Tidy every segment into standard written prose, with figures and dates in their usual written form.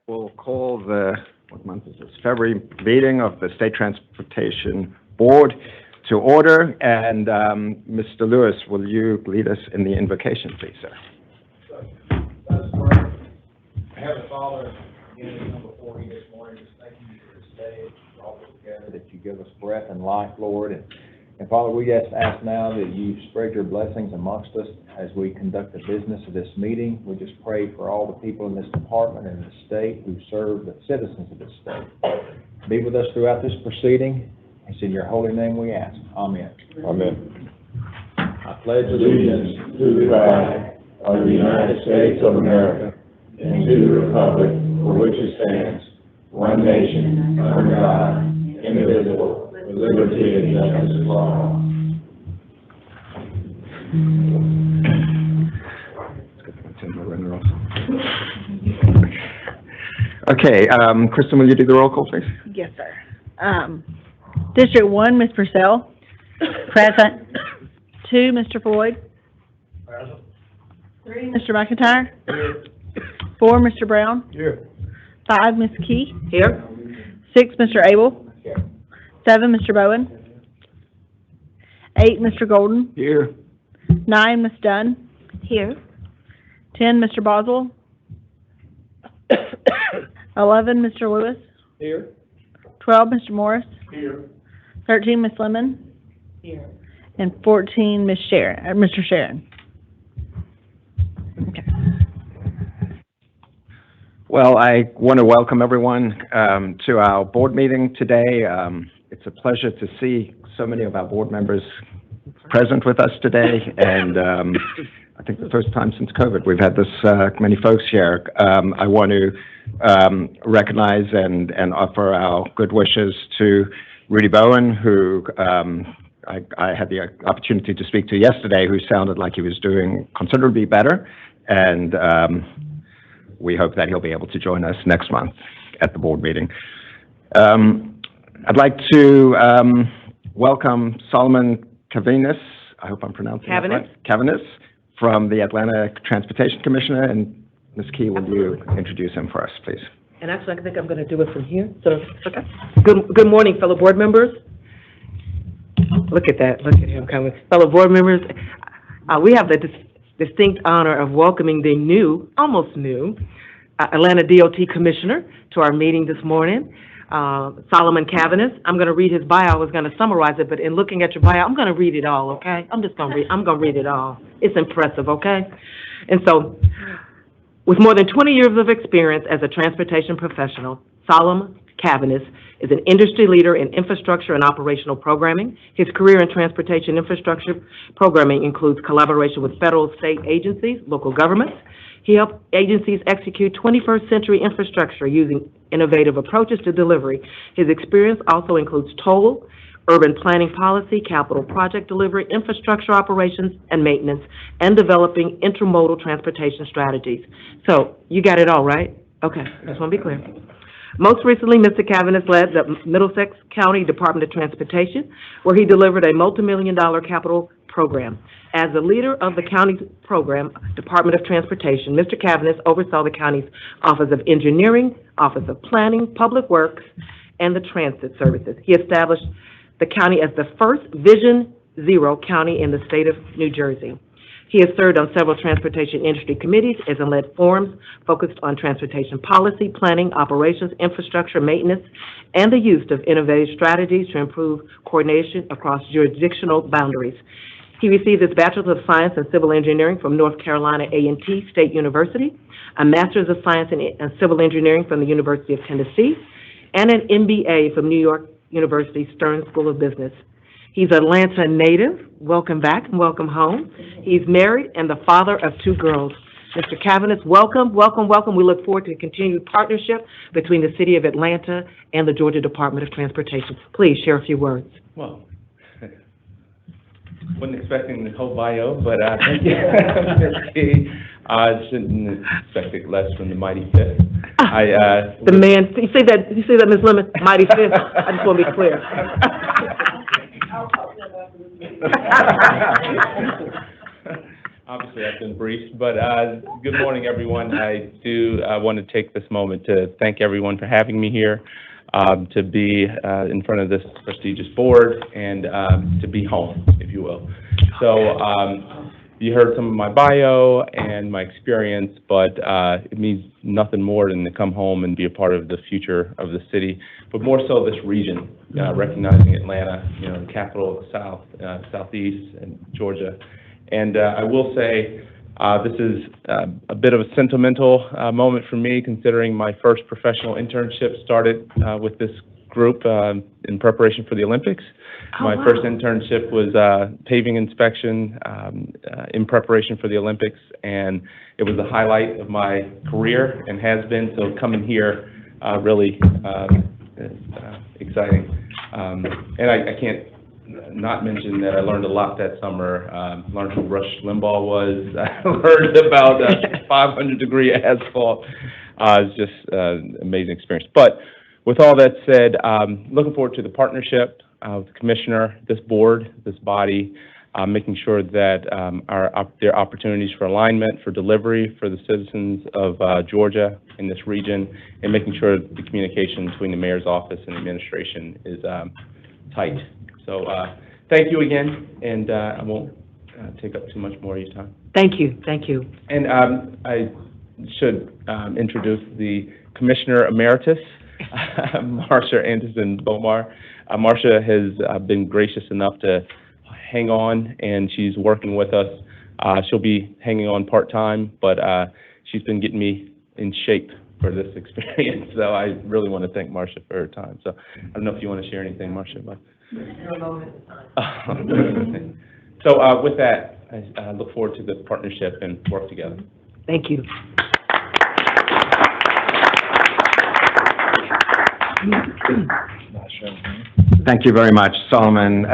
We'll call the, what month is this, February meeting of the State Transportation Board to order. And Mr. Lewis, will you lead us in the invocation, please, sir? Let's pray. Heavenly Father, again, we come before you this morning, just thank you for this day, for all this together, that you give us breath and life, Lord. And Father, we just ask now that you spread your blessings amongst us as we conduct the business of this meeting. We just pray for all the people in this department and the state who serve the citizens of this state. Be with us throughout this proceeding. It's in your holy name we ask. Amen. Amen. I pledge allegiance To the flag of the United States of America and to the republic for which it stands, one nation, under God, indivisible, with liberty and justice for all. Okay, Kristen, will you do the roll call, please? Yes, sir. District 1, Ms. Purcell. Present. 2, Mr. Floyd. Present. 3, Mr. McIntyre. 4, Mr. Brown. Here. 5, Ms. Key. Here. 6, Mr. Abel. Here. 7, Mr. Bowen. 8, Mr. Golden. Here. 9, Ms. Dunn. Here. 10, Mr. Boswell. 11, Mr. Lewis. Here. 12, Mr. Morris. Here. 13, Ms. Lemon. Here. And 14, Mr. Sharon. Okay. Well, I want to welcome everyone to our board meeting today. It's a pleasure to see so many of our board members present with us today, and I think the first time since COVID we've had this many folks here. I want to recognize and offer our good wishes to Rudy Bowen, who I had the opportunity to speak to yesterday, who sounded like he was doing considerably better, and we hope that he'll be able to join us next month at the board meeting. I'd like to welcome Solomon Cavaness, I hope I'm pronouncing that right. Cavaness, from the Atlanta Transportation Commissioner. And Ms. Key, will you introduce him for us, please? And actually, I think I'm going to do it from here. So, okay. Good morning, fellow board members. Look at that. Look at him coming. Fellow board members, we have the distinct honor of welcoming the almost new, Atlanta DOT Commissioner to our meeting this morning, Solomon Cavaness. I'm going to read his bio. I was going to summarize it, but in looking at your bio, I'm going to read it all, okay? I'm going to read it all. It's impressive, okay? And so, with more than 20 years of experience as a transportation professional, Solomon Cavaness is an industry leader in infrastructure and operational programming. His career in transportation infrastructure programming includes collaboration with federal, state agencies, local governments. He helped agencies execute 21st century infrastructure using innovative approaches to delivery. His experience also includes toll, urban planning policy, capital project delivery, infrastructure operations and maintenance, and developing intermodal transportation strategies. So, you got it all, right? Okay, just want to be clear. Most recently, Mr. Cavaness led the Middlesex County Department of Transportation, where he delivered a multi-million-dollar capital program. As the leader of the county's program, Department of Transportation, Mr. Cavaness oversaw the county's Office of Engineering, Office of Planning, Public Works, and the Transit Services. He established the county as the first Vision Zero county in the state of New Jersey. He has served on several transportation industry committees and led forums focused on transportation policy, planning, operations, infrastructure, maintenance, and the use of innovative strategies to improve coordination across jurisdictional boundaries. He received his Bachelor of Science in Civil Engineering from North Carolina A&T State University, a Master's of Science in Civil Engineering from the University of Tennessee, and an MBA from New York University Stern School of Business. He's Atlanta native. Welcome back and welcome home. He's married and the father of 2 girls. Mr. Cavaness, welcome, welcome, welcome. We look forward to the continued partnership between the City of Atlanta and the Georgia Department of Transportation. Please share a few words. Well, wasn't expecting the whole bio, but thank you, Ms. Key. I shouldn't expect it less from the mighty fifth. The man, you say that, Ms. Lemon, mighty fifth? I just want to be clear. Obviously, Obviously, I've been briefed, but good morning, everyone. I do want to take this moment to thank everyone for having me here, to be in front of this prestigious board, and to be home, if you will. So you heard some of my bio and my experience, but it means nothing more than to come home and be a part of the future of the city, but more so this region, recognizing Atlanta, the capital of the South, Southeast, and Georgia. And I will say, this is a bit of a sentimental moment for me, considering my first professional internship started with this group in preparation for the Olympics. My first internship was paving inspection in preparation for the Olympics, and it was the highlight of my career and has been. So coming here really exciting. And I can't not mention that I learned a lot that summer. Learned who Rush Limbaugh was. I learned about 500-degree asphalt. It's just an amazing experience. But with all that said, looking forward to the partnership with the commissioner, this board, this body, making sure that there are opportunities for alignment, for delivery for the citizens of Georgia in this region, and making sure the communication between the mayor's office and administration is tight. So thank you again, and I won't take up too much more of your time. Thank you, thank you. And I should introduce the Commissioner Emeritus, Marcia Anderson-Bomar. Marcia has been gracious enough to hang on, and she's working with us. She'll be hanging on part-time, but she's been getting me in shape for this experience. So I really want to thank Marcia for her time. So I don't know if you want to share anything, Marcia, about So with that, I look forward to the partnership and work together. Thank you. Thank you very much, Solomon,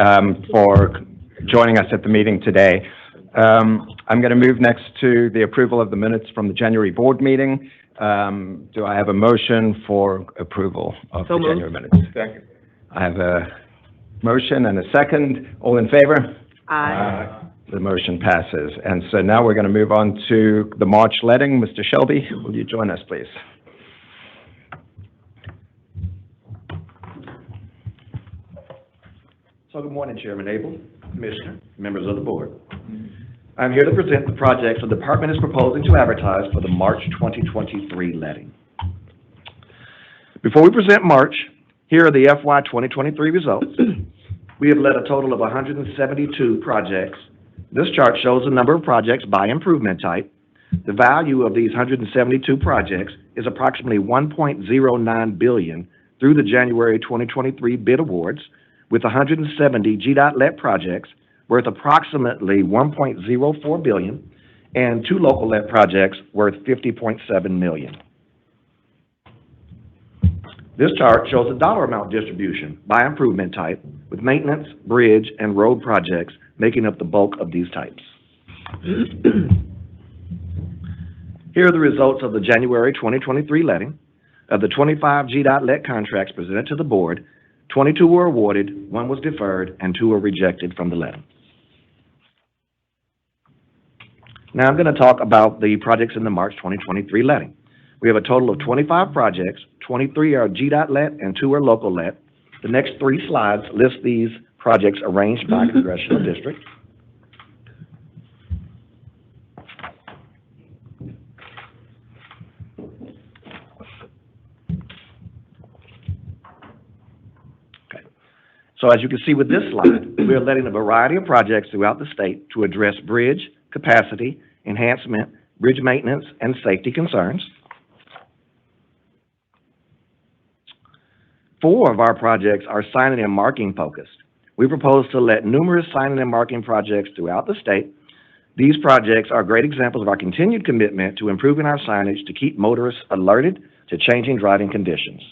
for joining us at the meeting today. I'm going to move next to the approval of the minutes from the January board meeting. Do I have a motion for approval of the January minutes? Second. I have a motion and a second. All in favor? Aye. The motion passes. And so now we're going to move on to the March letting. Mr. Shelby, will you join us, please? So good morning, Chairman Abel, Commissioner, members of the board. I'm here to present the projects the department is proposing to advertise for the March 2023 letting. Before we present March, here are the FY 2023 results. We have let a total of 172 projects. This chart shows the number of projects by improvement type. The value of these 172 projects is approximately $1.09 billion through the January 2023 bid awards, with 170 GDOT let projects worth approximately $1.04 billion and 2 local let projects worth $50.7 million. This chart shows the dollar amount distribution by improvement type, with maintenance, bridge, and road projects making up the bulk of these types. Here are the results of the January 2023 letting. Of the 25 GDOT let contracts presented to the board, 22 were awarded, 1 was deferred, and 2 were rejected from the letting. Now I'm going to talk about the projects in the March 2023 letting. We have a total of 25 projects, 23 are GDOT let and 2 are local let. The next 3 slides list these projects arranged by congressional district. So as you can see with this slide, we are letting a variety of projects throughout the state to address bridge, capacity, enhancement, bridge maintenance, and safety concerns. 4 of our projects are signing and marking focused. We propose to let numerous signing and marking projects throughout the state. These projects are great examples of our continued commitment to improving our signage to keep motorists alerted to changing driving conditions.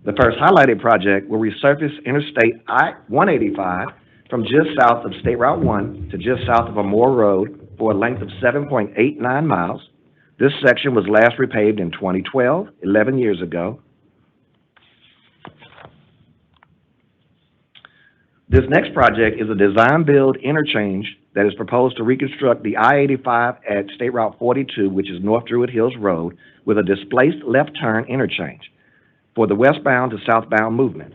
The first highlighted project will resurface Interstate I-185 from just south of State Route 1 to just south of Amore Road for a length of 7.89 miles. This section was last repaved in 2012, 11 years ago. This next project is a design-build interchange that is proposed to reconstruct the I-85 at State Route 42, which is North Druid Hills Road, with a displaced left turn interchange for the westbound to southbound movement.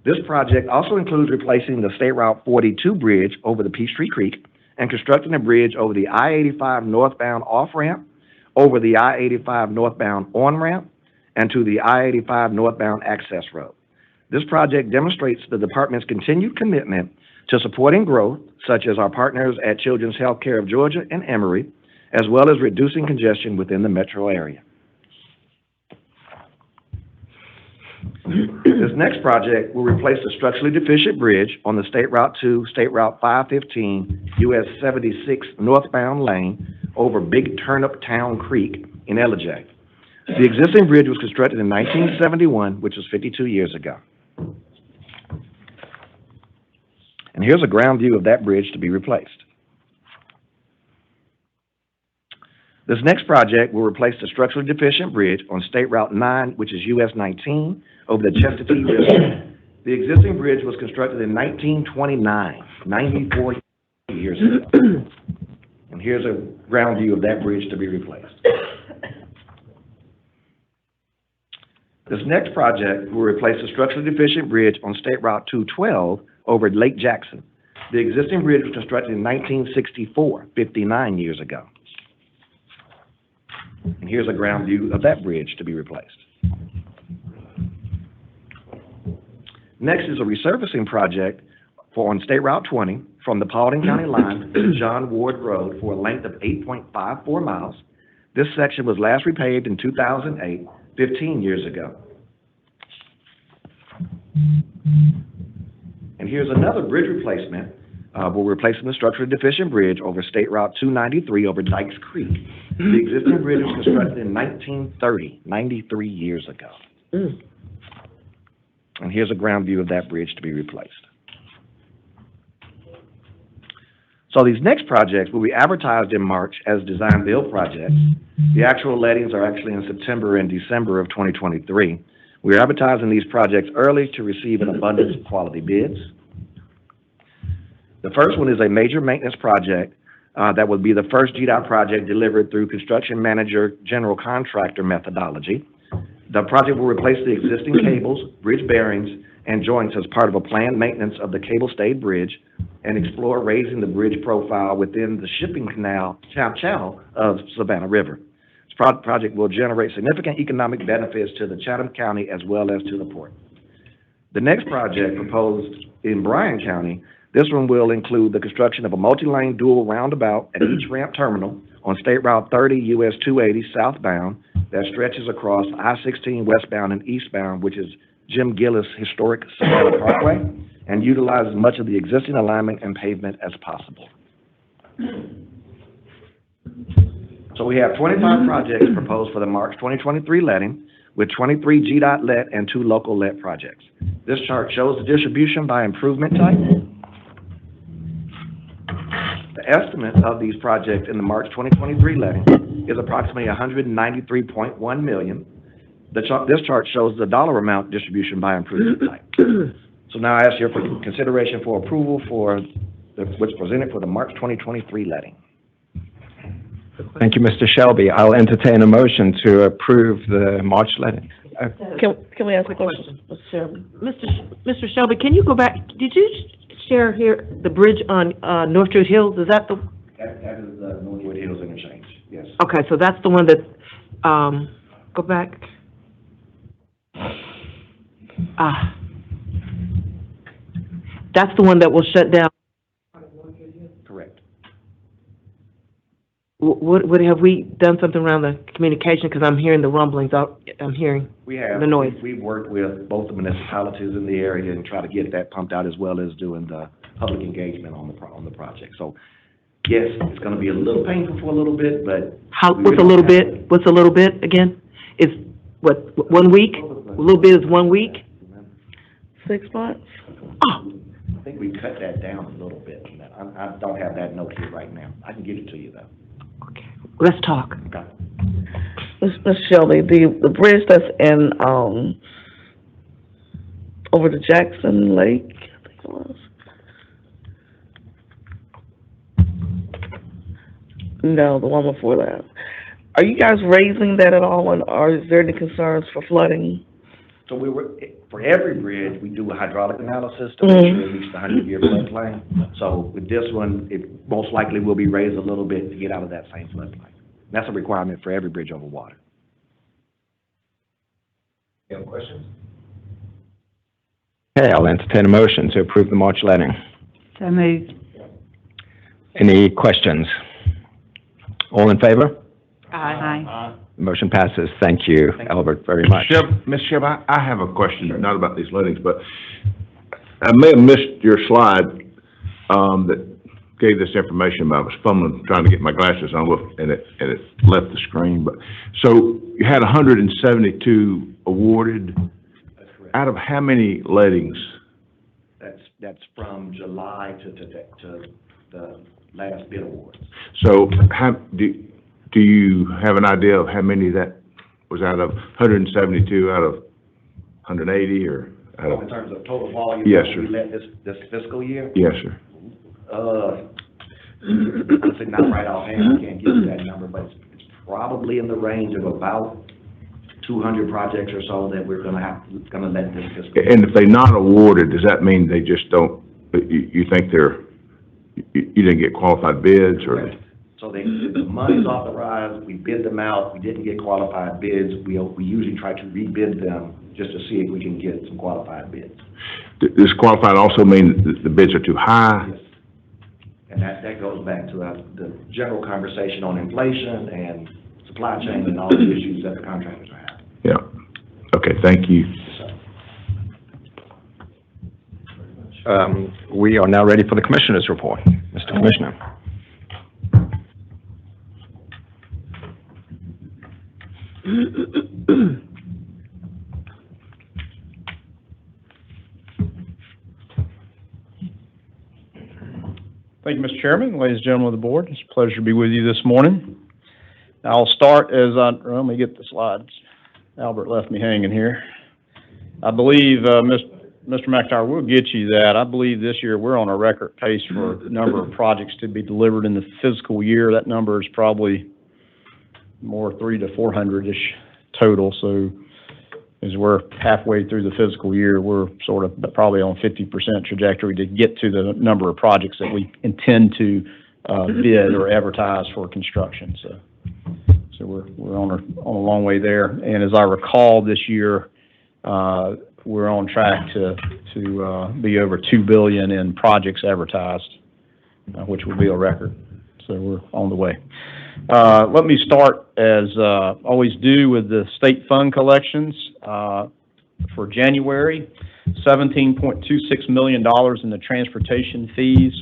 This project also includes replacing the State Route 42 bridge over the Peachtree Creek and constructing a bridge over the I-85 northbound off-ramp, over the I-85 northbound on-ramp, and to the I-85 northbound access road. This project demonstrates the department's continued commitment to supporting growth, such as our partners at Children's Healthcare of Georgia and Emory, as well as reducing congestion within the metro area. This next project will replace the structurally deficient bridge on the State Route 2, State Route 515, US 76 northbound lane over Big Turnip Town Creek in Ellijay. The existing bridge was constructed in 1971, which was 52 years ago. And here's a ground view of that bridge to be replaced. This next project will replace the structurally deficient bridge on State Route 9, which is US 19, over the Chestatee River. The existing bridge was constructed in 1929, 94 years ago. And here's a ground view of that bridge to be replaced. This next project will replace the structurally deficient bridge on State Route 212 over Lake Jackson. The existing bridge was constructed in 1964, 59 years ago. And here's a ground view of that bridge to be replaced. Next is a resurfacing project on State Route 20 from the Paulding County line to John Ward Road for a length of 8.54 miles. This section was last repaved in 2008, 15 years ago. And here's another bridge replacement. We're replacing the structurally deficient bridge over State Route 293 over Dykes Creek. The existing bridge was constructed in 1930, 93 years ago. And here's a ground view of that bridge to be replaced. So these next projects will be advertised in March as design-build projects. The actual lettings are actually in September and December of 2023. We're advertising these projects early to receive an abundance of quality bids. The first one is a major maintenance project that would be the first GDOT project delivered through construction manager general contractor methodology. The project will replace the existing cables, bridge bearings, and joints as part of a planned maintenance of the cable-stayed bridge and explore raising the bridge profile within the shipping canal channel of Savannah River. This project will generate significant economic benefits to the Chatham County as well as to the port. The next project proposed in Bryan County, this one will include the construction of a multi-lane dual roundabout at each ramp terminal on State Route 30 US 280 southbound that stretches across I-16 westbound and eastbound, which is Jim Gillis Historic Savannah Parkway, and utilizes much of the existing alignment and pavement as possible. So we have 25 projects proposed for the March 2023 letting, with 23 GDOT let and 2 local let projects. This chart shows the distribution by improvement type. The estimate of these projects in the March 2023 letting is approximately $193.1 million. This chart shows the dollar amount distribution by improvement type. So now I ask you for consideration for approval for what's presented for the March 2023 letting. Thank you, Mr. Shelby. I'll entertain a motion to approve the March letting. Can we ask a question, Mr. Chairman? Mr. Shelby, can you go back, did you share here the bridge on North Druid Hills? Is that the? That is the Northwood Hills interchange, yes. Okay, so that's the one that, go back. That's the one that will shut down. Correct. What have we done something around the communication? Because I'm hearing the rumblings. I'm hearing We have. the noise. We've worked with both the municipalities in the area and try to get that pumped out, as well as doing the public engagement on the project. So, yes, it's going to be a little painful for a little bit, but What's a little bit? What's a little bit again? Is what 1 week? A little bit is 1 week. 6 months? Oh, I think we cut that down a little bit. I don't have that note here right now. I can give it to you though. okay. Let's talk. Okay. Mr. Shelby, the bridge that's in, over the Jackson Lake, I think it was, No, the one before that. Are you guys raising that at all, and or is there any concerns for flooding? So for every bridge, we do a hydraulic analysis to make sure it meets the 100-year floodplain. So with this one, it most likely will be raised a little bit to get out of that same floodplain. That's a requirement for every bridge over water. Any other questions? Okay, I'll entertain a motion to approve the March letting. So moved. Any questions? All in favor? Aye. Motion passes. Thank you, Albert, very much. Mr. Shep, I have a question, not about these lettings, but I may have missed your slide, that gave this information, but I was fumbling, trying to get my glasses on, and it left the screen, but, so you had 172 awarded, That's correct. out of how many lettings? That's from July to the last bid awards. So how, do you have an idea of how many that was out of 172, out of 180, or out of? In terms of total volume? Yes, that sir. We let this fiscal year? Yes, sir. Honestly, not right offhand, I can't give you that number, but it's probably in the range of about 200 projects or so that we're gonna let this fiscal year. And if they're not awarded, does that mean they just don't, you think you didn't get qualified bids, or? Correct. So the money's authorized, we bid them out, we didn't get qualified bids, we usually try to rebid them just to see if we can get some qualified bids. Does qualified also mean that the bids are too high? Yes. And that goes back to the general conversation on inflation and supply chain and all the issues that the contractors are having. Yeah. Okay, thank you. We are now ready for the Commissioner's report. Mr. Commissioner. Thank you, Mr. Chairman, ladies and gentlemen of the board. It's a pleasure to be with you this morning. I'll start let me get the slides. Albert left me hanging here. I believe, Mr. McIntyre, we'll get you that. I believe this year we're on a record pace for the number of projects to be delivered in the fiscal year. That number is probably more 300 to 400-ish total. So as we're halfway through the fiscal year, we're sort of probably on 50% trajectory to get to the number of projects that we intend to bid or advertise for construction. So we're on a long way there. And as I recall, this year we're on track to be over $2 billion in projects advertised, which will be a record. So we're on the way. Let me start, as always do, with the state fund collections. For January, $17.26 million in the transportation fees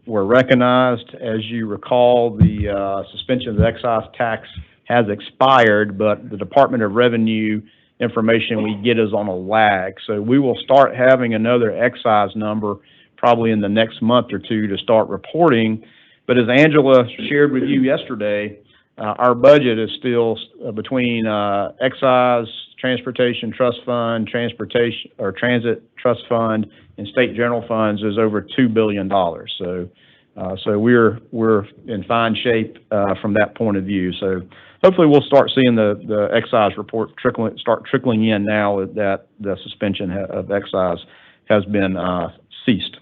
were recognized. As you recall, the suspension of the excise tax has expired, but the Department of Revenue information we get is on a lag. So we will start having another excise number probably in the next month or two to start reporting. But as Angela shared with you yesterday, our budget is still between excise, transportation trust fund, transit trust fund, and state general funds is over $2 billion. So we're in fine shape from that point of view. So hopefully we'll start seeing the excise report start trickling in now that the suspension of excise has been ceased.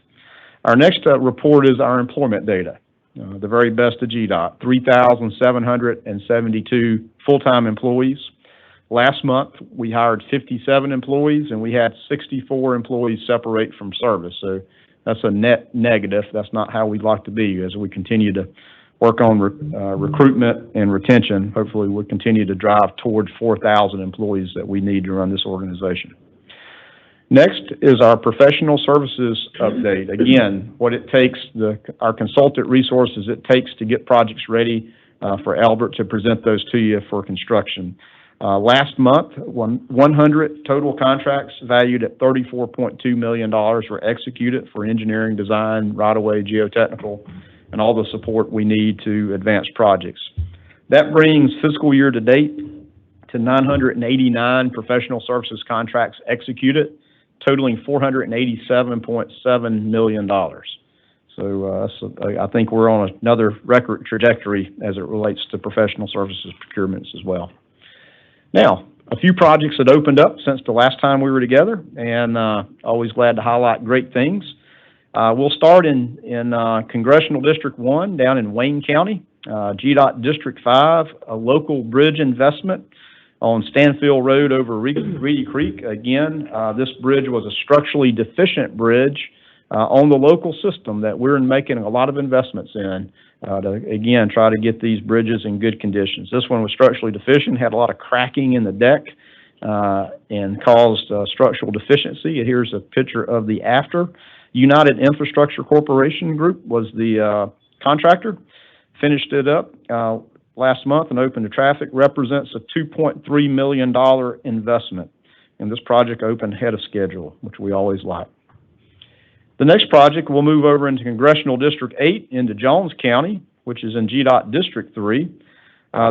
Our next report is our employment data. The very best of GDOT, 3,772 full-time employees. Last month, we hired 57 employees, and we had 64 employees separate from service. So that's a net negative. That's not how we'd like to be. As we continue to work on recruitment and retention, hopefully we'll continue to drive toward 4,000 employees that we need to run this organization. Next is our professional services update. Again, what it takes, our consultant resources it takes to get projects ready for Albert to present those to you for construction. Last month, 100 total contracts valued at $34.2 million were executed for engineering, design, right-of-way, geotechnical, and all the support we need to advance projects. That brings fiscal year to date to 989 professional services contracts executed, totaling $487.7 million. So I think we're on another record trajectory as it relates to professional services procurements as well. Now, a few projects that opened up since the last time we were together, and always glad to highlight great things. We'll start in Congressional District 1 down in Wayne County, GDOT District 5, a local bridge investment on Stanfield Road over Reedy Creek. Again, this bridge was a structurally deficient bridge on the local system that we're making a lot of investments in to, again, try to get these bridges in good conditions. This one was structurally deficient, had a lot of cracking in the deck, and caused structural deficiency. Here's a picture of the after. United Infrastructure Corporation Group was the contractor. Finished it up last month and opened to traffic. Represents a $2.3 million investment. And this project opened ahead of schedule, which we always like. The next project, we'll move over into Congressional District 8 into Jones County, which is in GDOT District 3.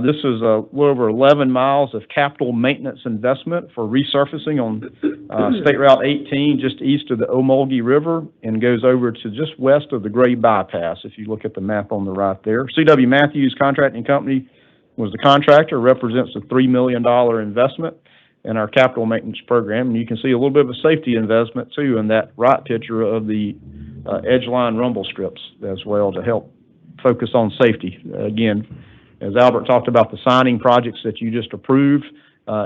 This is a little over 11 miles of capital maintenance investment for resurfacing on State Route 18, just east of the Omulgee River, and goes over to just west of the Gray Bypass, if you look at the map on the right there. C.W. Matthews Contracting Company was the contractor, represents a $3 million investment in our capital maintenance program. And you can see a little bit of a safety investment, too, in that right picture of the edgeline rumble strips as well to help focus on safety. Again, as Albert talked about the signing projects that you just approved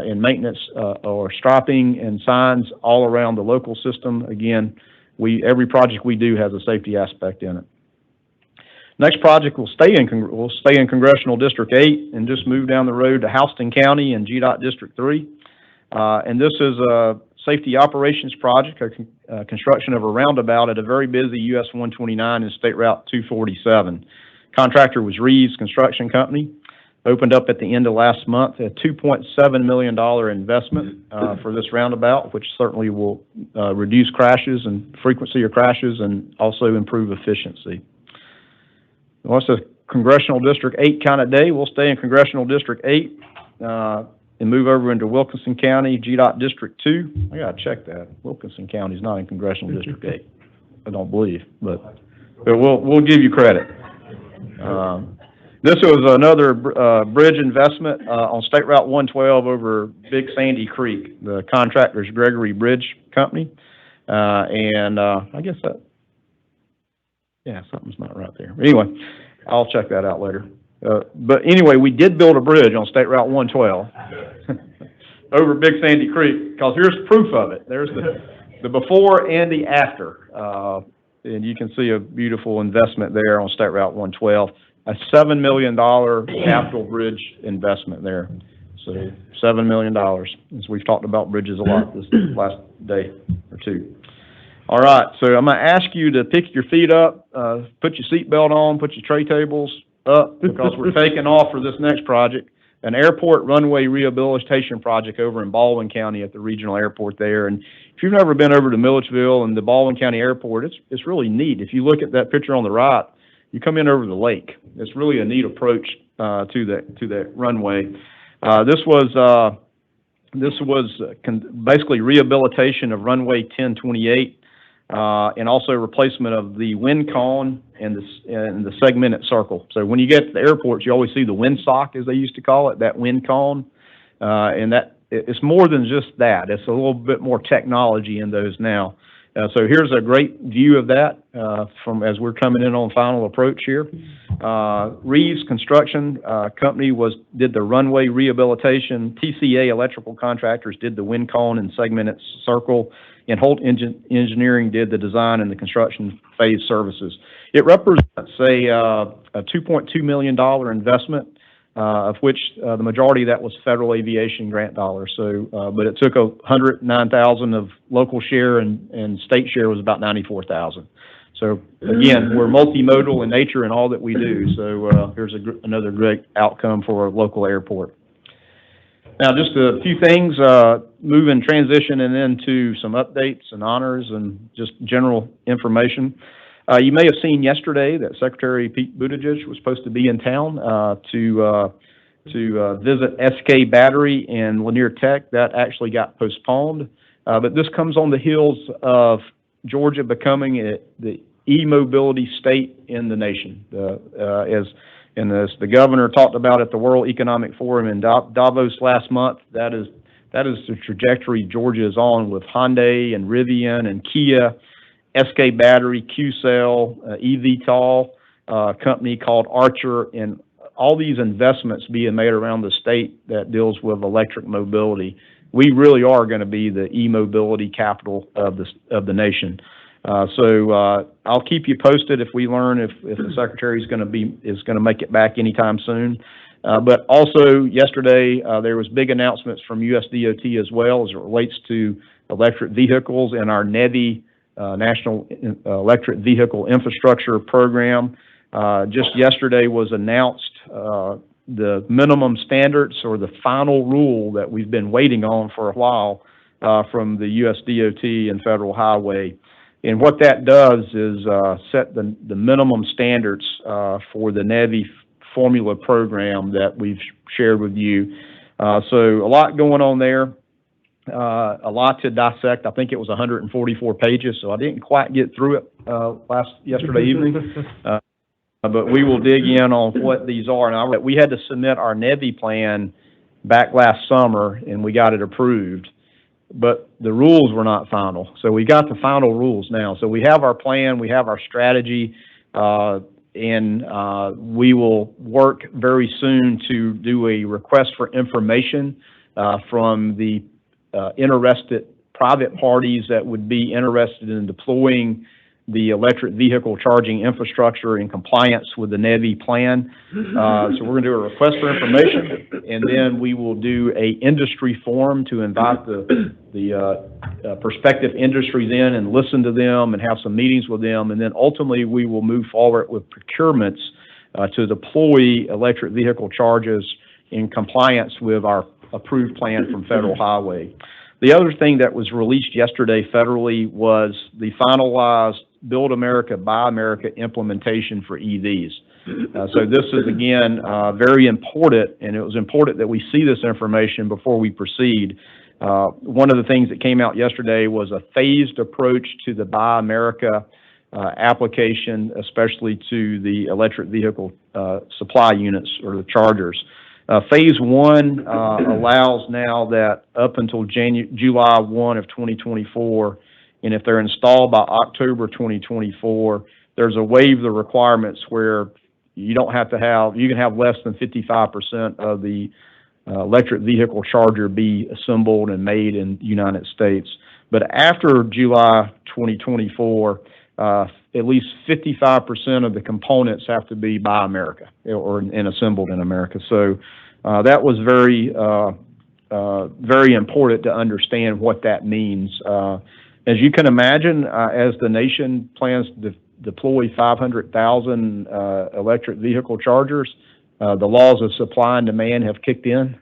in maintenance or striping and signs all around the local system, again, every project we do has a safety aspect in it. Next project will stay in Congressional District 8 and just move down the road to Houston County and GDOT District 3. And this is a safety operations project, construction of a roundabout at a very busy US 129 and State Route 247. Contractor was Reeves Construction Company. Opened up at the end of last month, a $2.7 million investment for this roundabout, which certainly will reduce crashes and frequency of crashes and also improve efficiency. Well, it's a Congressional District 8 kind of day. We'll stay in Congressional District 8 and move over into Wilkinson County, GDOT District 2. I gotta check that. Wilkinson County is not in Congressional District 8, I don't believe, but we'll give you credit. This was another bridge investment on State Route 112 over Big Sandy Creek. The contractor's Gregory Bridge Company. I guess something's not right there. Anyway, I'll check that out later. But anyway, we did build a bridge on State Route 112 over Big Sandy Creek, because here's proof of it. There's the before and the after. And you can see a beautiful investment there on State Route 112. A $7 million capital bridge investment there. So $7 million, as we've talked about bridges a lot this last day or two. All right, so I'm going to ask you to pick your feet up, put your seatbelt on, put your tray tables up, because we're taking off for this next project, an airport runway rehabilitation project over in Baldwin County at the regional airport there. And if you've never been over to Milledgeville and the Baldwin County Airport, it's really neat. If you look at that picture on the right, you come in over the lake. It's really a neat approach to that runway. This was basically rehabilitation of runway 1028, and also replacement of the wind cone and the segmented circle. So when you get to the airports, you always see the windsock, as they used to call it, that wind cone, and that it's more than just that. It's a little bit more technology in those now. So here's a great view of that from as we're coming in on final approach here. Reeves Construction Company did the runway rehabilitation. TCA Electrical Contractors did the wind cone and segmented circle, and Holt Engineering did the design and the construction phase services. It represents a $2.2 million investment, of which the majority of that was federal aviation grant dollars. So, but it took $109,000 of local share, and state share was about $94,000. So again, we're multimodal in nature in all that we do. So here's another great outcome for a local airport. Now, just a few things, moving, transitioning into some updates and honors and just general information. You may have seen yesterday that Secretary Pete Buttigieg was supposed to be in town to visit SK Battery and Lanier Tech. That actually got postponed. But this comes on the heels of Georgia becoming the e-mobility state in the nation. As the governor talked about at the World Economic Forum in Davos last month, that is the trajectory Georgia is on with Hyundai and Rivian and Kia, SK Battery, Q-Cell, eVTOL, company called Archer, and all these investments being made around the state that deals with electric mobility. We really are going to be the e-mobility capital of the nation. So I'll keep you posted if we learn if the secretary is going to make it back anytime soon. But also yesterday there was big announcements from USDOT as well as it relates to electric vehicles and our NEVI National Electric Vehicle Infrastructure Program. Just yesterday was announced the minimum standards or the final rule that we've been waiting on for a while from the USDOT and Federal Highway. And what that does is set the minimum standards for the NEVI formula program that we've shared with you. So a lot going on there, a lot to dissect. I think it was 144 pages, so I didn't quite get through it yesterday evening. But we will dig in on what these are. And we had to submit our NEVI plan back last summer, and we got it approved. But the rules were not final. So we got the final rules now. So we have our plan, we have our strategy, and we will work very soon to do a request for information from the interested private parties that would be interested in deploying the electric vehicle charging infrastructure in compliance with the NEVI plan. So we're going to do a request for information, and then we will do a industry forum to invite the prospective industries in and listen to them and have some meetings with them, and then ultimately we will move forward with procurements to deploy electric vehicle chargers in compliance with our approved plan from Federal Highway. The other thing that was released yesterday federally was the finalized Build America, Buy America implementation for EVs. So this is, again, very important, and it was important that we see this information before we proceed. One of the things that came out yesterday was a phased approach to the Buy America application, especially to the electric vehicle supply units or the chargers. Phase one allows now that up until July 1 of 2024, and if they're installed by October 2024, there's a waive the requirements where you don't have to have, you can have less than 55% of the electric vehicle charger be assembled and made in the United States. But after July 2024, at least 55% of the components have to be Buy America and assembled in America. So that was very important to understand what that means. As you can imagine, as the nation plans to deploy 500,000 electric vehicle chargers, the laws of supply and demand have kicked in.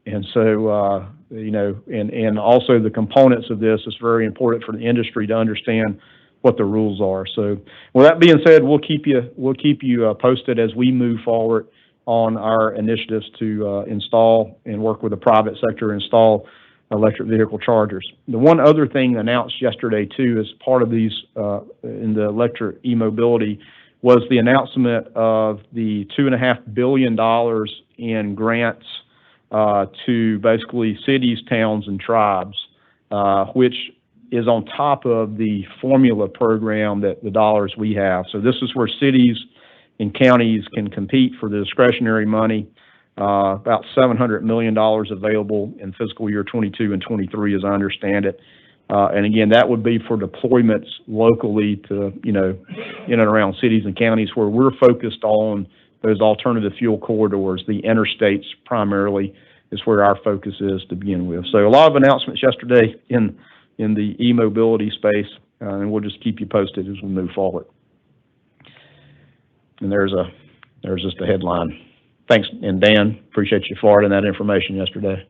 And so, you know, and also the components of this is very important for the industry to understand what the rules are. So with that being said, we'll keep you posted as we move forward on our initiatives to install and work with the private sector to install electric vehicle chargers. The one other thing announced yesterday too, as part of these in the electric e-mobility, was the announcement of the $2.5 billion in grants to basically cities, towns, and tribes, which is on top of the formula program that the dollars we have. So this is where cities and counties can compete for the discretionary money. About $700 million available in fiscal year 22 and 23, as I understand it. And again, that would be for deployments locally to, you know, in and around cities and counties where we're focused on those alternative fuel corridors. The interstates primarily is where our focus is to begin with. So a lot of announcements yesterday in the e-mobility space, and we'll just keep you posted as we move forward. And there's just a headline. Thanks, and Dan, appreciate you forwarding that information yesterday.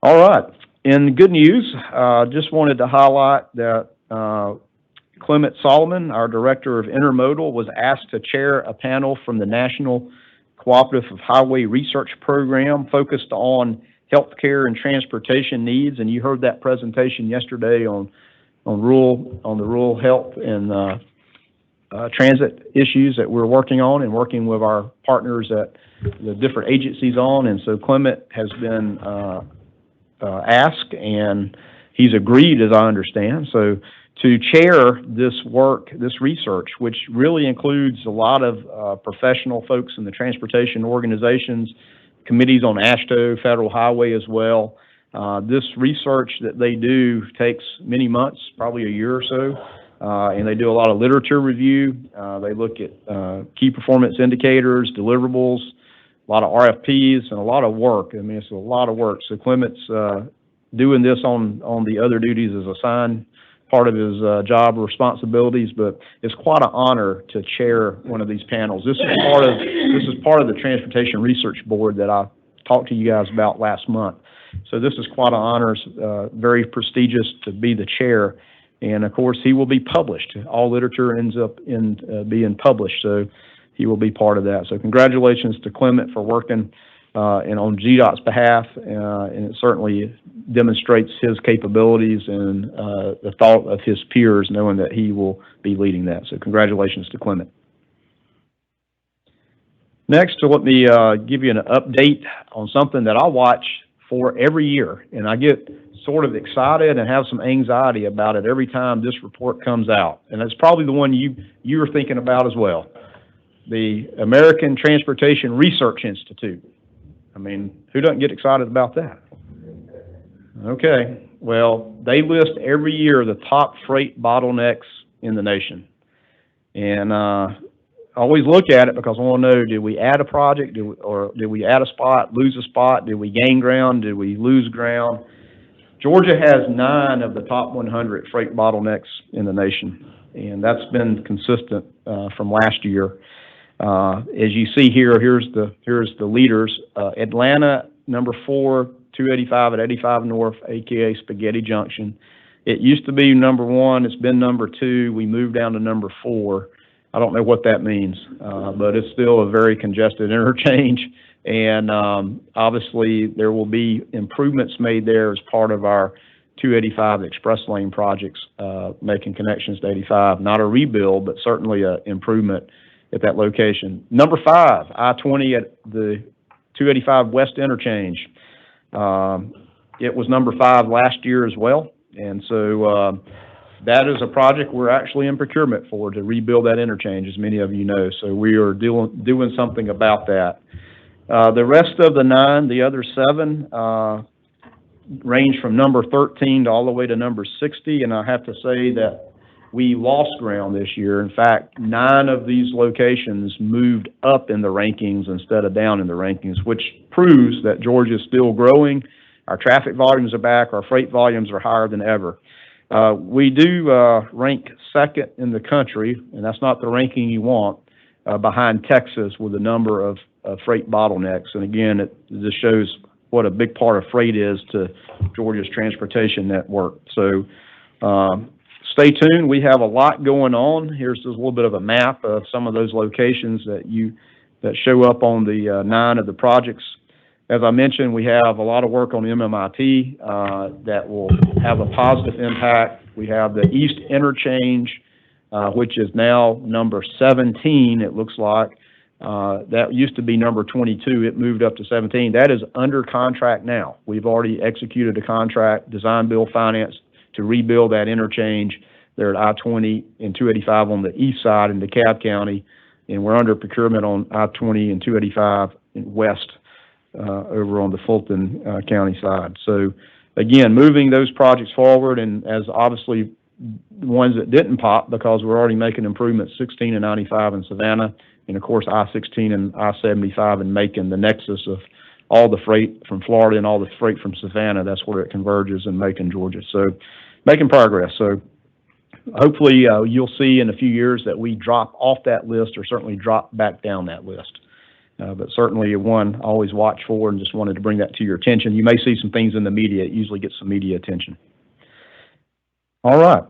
All right, in good news, just wanted to highlight that Clement Solomon, our Director of Intermodal, was asked to chair a panel from the National Cooperative of Highway Research Program focused on healthcare and transportation needs, and you heard that presentation yesterday on on the rural health and transit issues that we're working on and working with our partners at the different agencies on. And so Clement has been asked, and he's agreed, as I understand, so to chair this work, this research, which really includes a lot of professional folks in the transportation organizations, committees on AASHTO, Federal Highway as well. This research that they do takes many months, probably a year or so, and they do a lot of literature review. They look at key performance indicators, deliverables, a lot of RFPs, and a lot of work. I mean, it's a lot of work. So Clement's doing this on the other duties as assigned part of his job responsibilities, but it's quite an honor to chair one of these panels. This is part of the Transportation Research Board that I talked to you guys about last month. So this is quite an honor, very prestigious to be the chair. And of course, he will be published. All literature ends up in being published, so he will be part of that. So congratulations to Clement for working and on GDOT's behalf, and it certainly demonstrates his capabilities and the thought of his peers, knowing that he will be leading that. So congratulations to Clement. Next, let me give you an update on something that I watch for every year, and I get sort of excited and have some anxiety about it every time this report comes out. And it's probably the one you were thinking about as well, the American Transportation Research Institute. I mean, who doesn't get excited about that? Okay, well, they list every year the top freight bottlenecks in the nation. And I always look at it because I want to know, did we add a project, or did we add a spot, lose a spot, did we gain ground, did we lose ground? Georgia has 9 of the top 100 freight bottlenecks in the nation, and that's been consistent from last year. As you see here, here's the leaders. Atlanta, number 4, 285 at 85 North, aka Spaghetti Junction. It used to be number 1. It's been number 2. We moved down to number 4. I don't know what that means, but it's still a very congested interchange. And obviously, there will be improvements made there as part of our 285 express lane projects, making connections to 85. Not a rebuild, but certainly an improvement at that location. Number 5, I-20 at the 285 West Interchange. It was number 5 last year as well. And so that is a project we're actually in procurement for, to rebuild that interchange, as many of you know. So we are doing something about that. The rest of the 9, the other 7, range from number 13 to all the way to number 60. And I have to say that we lost ground this year. In fact, 9 of these locations moved up in the rankings instead of down in the rankings, which proves that Georgia is still growing. Our traffic volumes are back. Our freight volumes are higher than ever. We do rank 2nd in the country, and that's not the ranking you want, behind Texas with a number of freight bottlenecks. And again, it just shows what a big part of freight is to Georgia's transportation network. So stay tuned. We have a lot going on. Here's just a little bit of a map of some of those locations that show up on the 9 of the projects. As I mentioned, we have a lot of work on MMIT that will have a positive impact. We have the East Interchange, which is now number 17, it looks like. That used to be number 22. It moved up to 17. That is under contract now. We've already executed a contract, design, build, finance, to rebuild that interchange there at I-20 and 285 on the east side in DeKalb County, and we're under procurement on I-20 and 285 in west over on the Fulton County side. So again, moving those projects forward, and as obviously ones that didn't pop because we're already making improvements, 16 and 95 in Savannah, and of course I-16 and I-75 in Macon, the nexus of all the freight from Florida and all the freight from Savannah. That's where it converges in Macon, Georgia. So making progress. So hopefully you'll see in a few years that we drop off that list, or certainly drop back down that list. But certainly one I always watch for, and just wanted to bring that to your attention. You may see some things in the media. It usually gets some media attention. All right.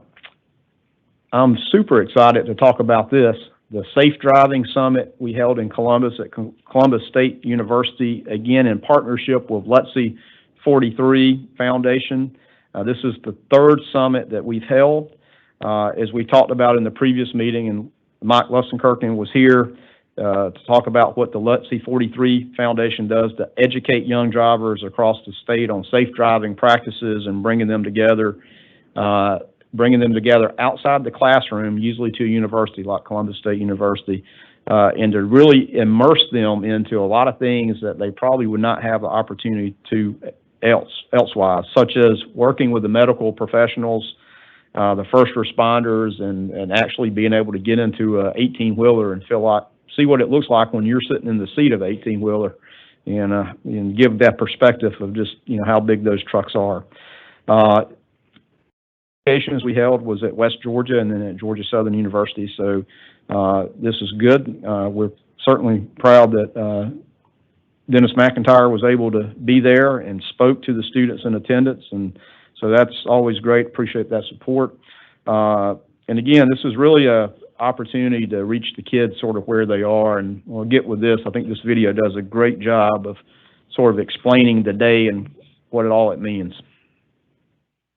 I'm super excited to talk about this. The Safe Driving Summit we held in Columbus at Columbus State University, again in partnership with LUTC 43 Foundation. This is the third summit that we've held. As we talked about in the previous meeting, and Mike Lussenkirchen was here to talk about what the LUTC 43 Foundation does to educate young drivers across the state on safe driving practices and bringing them together outside the classroom, usually to a university like Columbus State University, and to really immerse them into a lot of things that they probably would not have the opportunity to elsewise, such as working with the medical professionals, the first responders, and actually being able to get into a 18-wheeler and see what it looks like when you're sitting in the seat of an 18-wheeler, and give that perspective of just, how big those trucks are. Occasions we held was at West Georgia and then at Georgia Southern University, so this is good. We're certainly proud that Dennis McIntyre was able to be there and spoke to the students in attendance, and so that's always great. Appreciate that support. And again, this is really a opportunity to reach the kids sort of where they are, and we'll get with this. I think this video does a great job of sort of explaining the day and what it means.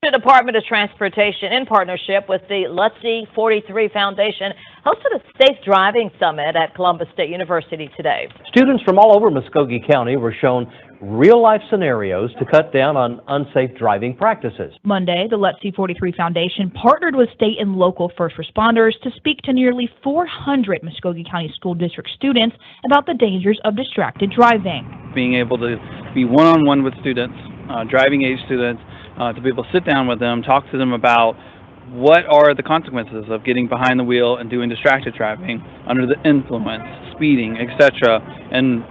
The Department of Transportation, in partnership with the LUTC 43 Foundation, hosted a Safe Driving Summit at Columbus State University today. Students from all over Muskogee County were shown real-life scenarios to cut down on unsafe driving practices. Monday, the LUTC 43 Foundation partnered with state and local first responders to speak to nearly 400 Muskogee County School District students about the dangers of distracted driving. Being able to be one-on-one with students, driving age students, to be able to sit down with them, talk to them about what are the consequences of getting behind the wheel and doing distracted driving, under the influence, speeding, etc., and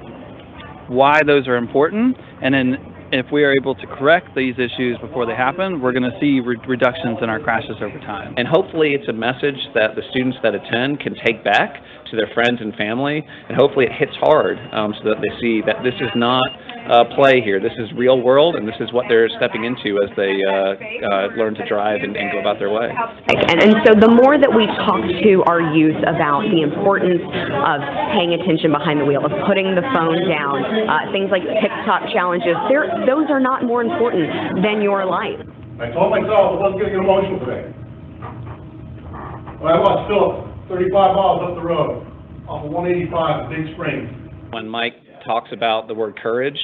why those are important. And then if we are able to correct these issues before they happen, we're going to see reductions in our crashes over time. And hopefully it's a message that the students that attend can take back to their friends and family, and hopefully it hits hard so that they see that this is not play here. This is real world, and this is what they're stepping into as they learn to drive and go about their way. And so the more that we talk to our youth about the importance of paying attention behind the wheel, of putting the phone down, things like TikTok challenges, those are not more important than your life. I told myself I wasn't going to get emotional today. But I was still 35 miles up the road off of 185 Big Spring. When Mike talks about the word courage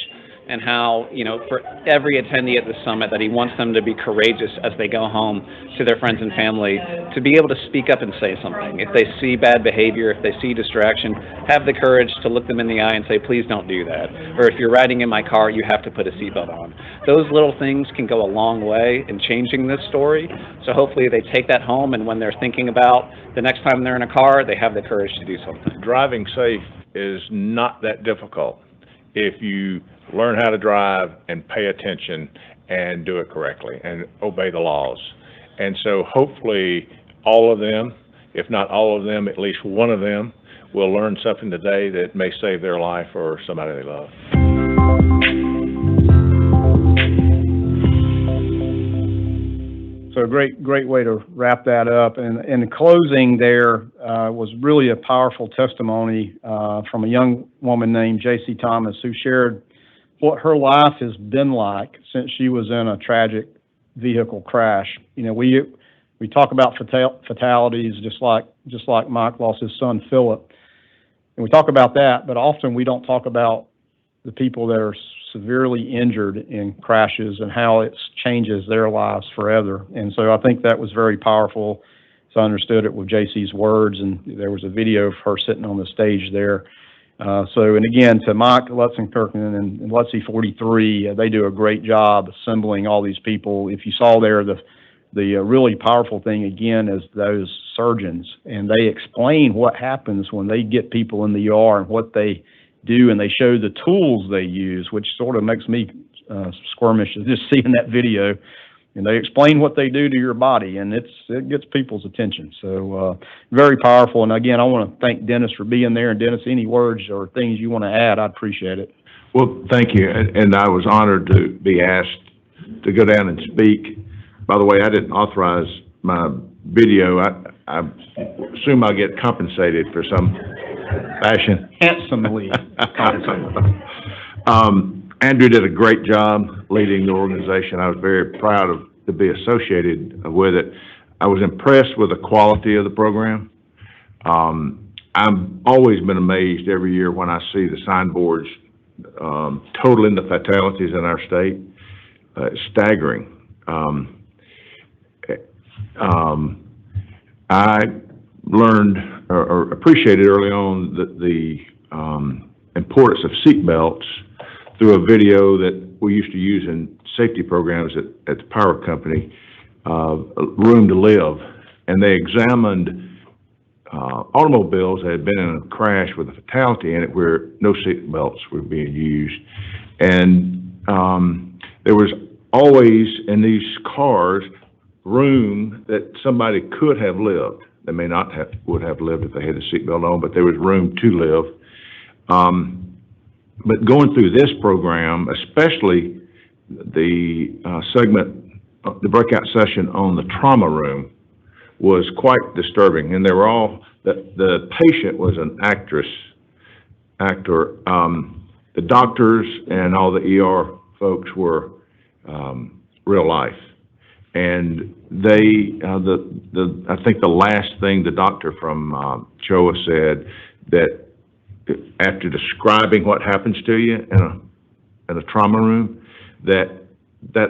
and how, for every attendee at the summit, that he wants them to be courageous as they go home to their friends and family, to be able to speak up and say something. If they see bad behavior, if they see distraction, have the courage to look them in the eye and say, please don't do that. Or if you're riding in my car, you have to put a seatbelt on. Those little things can go a long way in changing this story. So hopefully they take that home, and when they're thinking about the next time they're in a car, they have the courage to do something. Driving safe is not that difficult if you learn how to drive and pay attention and do it correctly and obey the laws. And so hopefully all of them, if not all of them, at least one of them will learn something today that may save their life or somebody they love. So a great way to wrap that up. And in closing there was really a powerful testimony from a young woman named J.C. Thomas, who shared what her life has been like since she was in a tragic vehicle crash. We talk about fatalities, just like Mike lost his son Philip, and we talk about that, but often we don't talk about the people that are severely injured in crashes and how it changes their lives forever. And so I think that was very powerful. So I understood it with JC's words, and there was a video of her sitting on the stage there. And again, to Mike Lussenkirchen and LUTC 43, they do a great job assembling all these people. If you saw there, the really powerful thing, again, is those surgeons, and they explain what happens when they get people in the ER and what they do, and they show the tools they use, which sort of makes me squirmish just seeing that video. And they explain what they do to your body, and it gets people's attention. So very powerful. And again, I want to thank Dennis for being there. And Dennis, any words or things you want to add, I'd appreciate it. Well, thank you. And I was honored to be asked to go down and speak. By the way, I didn't authorize my video. I assume I'll get compensated for some fashion. Handsomely compensated. Andrew did a great job leading the organization. I was very proud of to be associated with it. I was impressed with the quality of the program. I've always been amazed every year when I see the signboards totaling the fatalities in our state. It's staggering. I learned or appreciated early on the importance of seat belts through a video that we used to use in safety programs at the power company, Room to Live, and they examined automobiles that had been in a crash with a fatality in it where no seat belts were being used. And there was always in these cars room that somebody could have lived. They may not would have lived if they had a seatbelt on, but there was room to live. But going through this program, especially the segment, the breakout session on the trauma room, was quite disturbing. And they were all, the patient was an actor. The doctors and all the ER folks were real life. And they, I think the last thing the doctor from CHOA said, that after describing what happens to you in a trauma room, that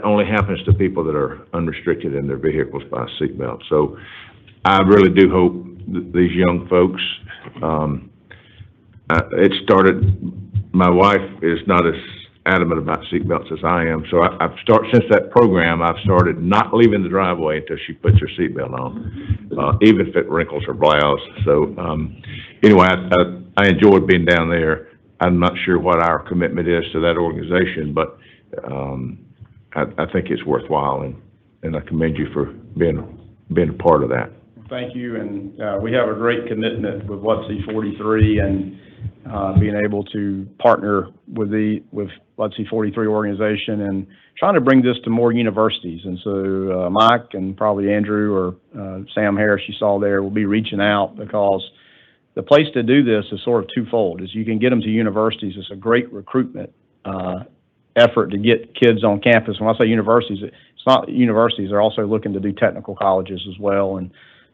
only happens to people that are unrestricted in their vehicles by a seatbelt. So I really do hope that these young folks, it started, my wife is not as adamant about seatbelts as I am, so since that program, I've started not leaving the driveway until she puts her seatbelt on, even if it wrinkles her blouse. So anyway, I enjoyed being down there. I'm not sure what our commitment is to that organization, but I think it's worthwhile, and I commend you for being a part of that. Thank you, and we have a great commitment with LUTC 43 and being able to partner with LUTC 43 organization and trying to bring this to more universities. And so Mike and probably Andrew or Sam Harris you saw there will be reaching out, because the place to do this is sort of twofold. Is you can get them to universities. It's a great recruitment effort to get kids on campus. When I say universities, it's not universities. They're also looking to do technical colleges as well. And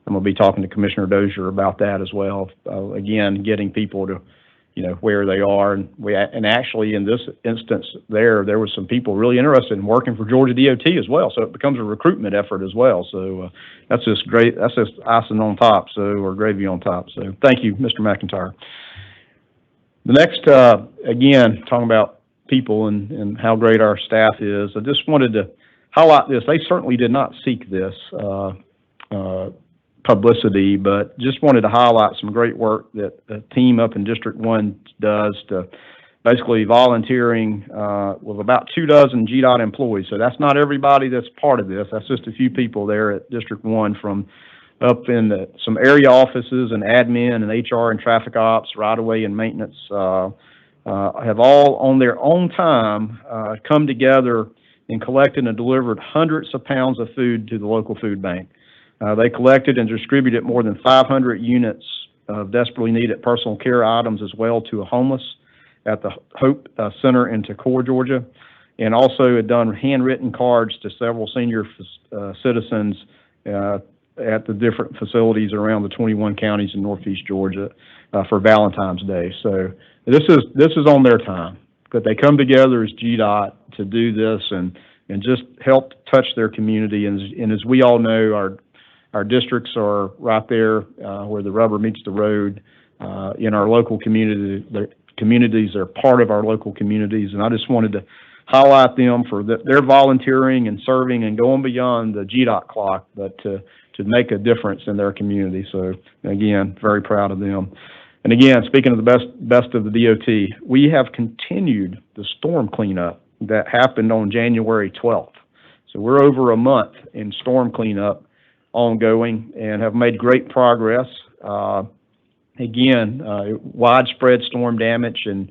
I'm going to be talking to Commissioner Dozier about that as well. Again, getting people to, where they are. And actually in this instance there was some people really interested in working for Georgia DOT as well. So it becomes a recruitment effort as well. So that's just great. That's just icing on top, or gravy on top. So thank you, Mr. McIntyre. The next, again, talking about people and how great our staff is, I just wanted to highlight this. They certainly did not seek this publicity, but just wanted to highlight some great work that the team up in District 1 does to basically volunteering with about 24 GDOT employees. So that's not everybody that's part of this. That's just a few people there at District 1 from up in some area offices and admin and HR and traffic ops, right-of-way and maintenance, have all on their own time come together and collected and delivered hundreds of pounds of food to the local food bank. They collected and distributed more than 500 units of desperately needed personal care items as well to a homeless at the Hope Center in Toccoa, Georgia, and also had done handwritten cards to several senior citizens at the different facilities around the 21 counties in Northeast Georgia for Valentine's Day. So this is on their time, but they come together as GDOT to do this and just help touch their community. And as we all know, our districts are right there where the rubber meets the road in our local community. The communities are part of our local communities, and I just wanted to highlight them for their volunteering and serving and going beyond the GDOT clock, but to make a difference in their community. So again, very proud of them. And again, speaking of the best of the DOT, we have continued the storm cleanup that happened on January 12th. So we're over a month in storm cleanup ongoing and have made great progress. Again, widespread storm damage, and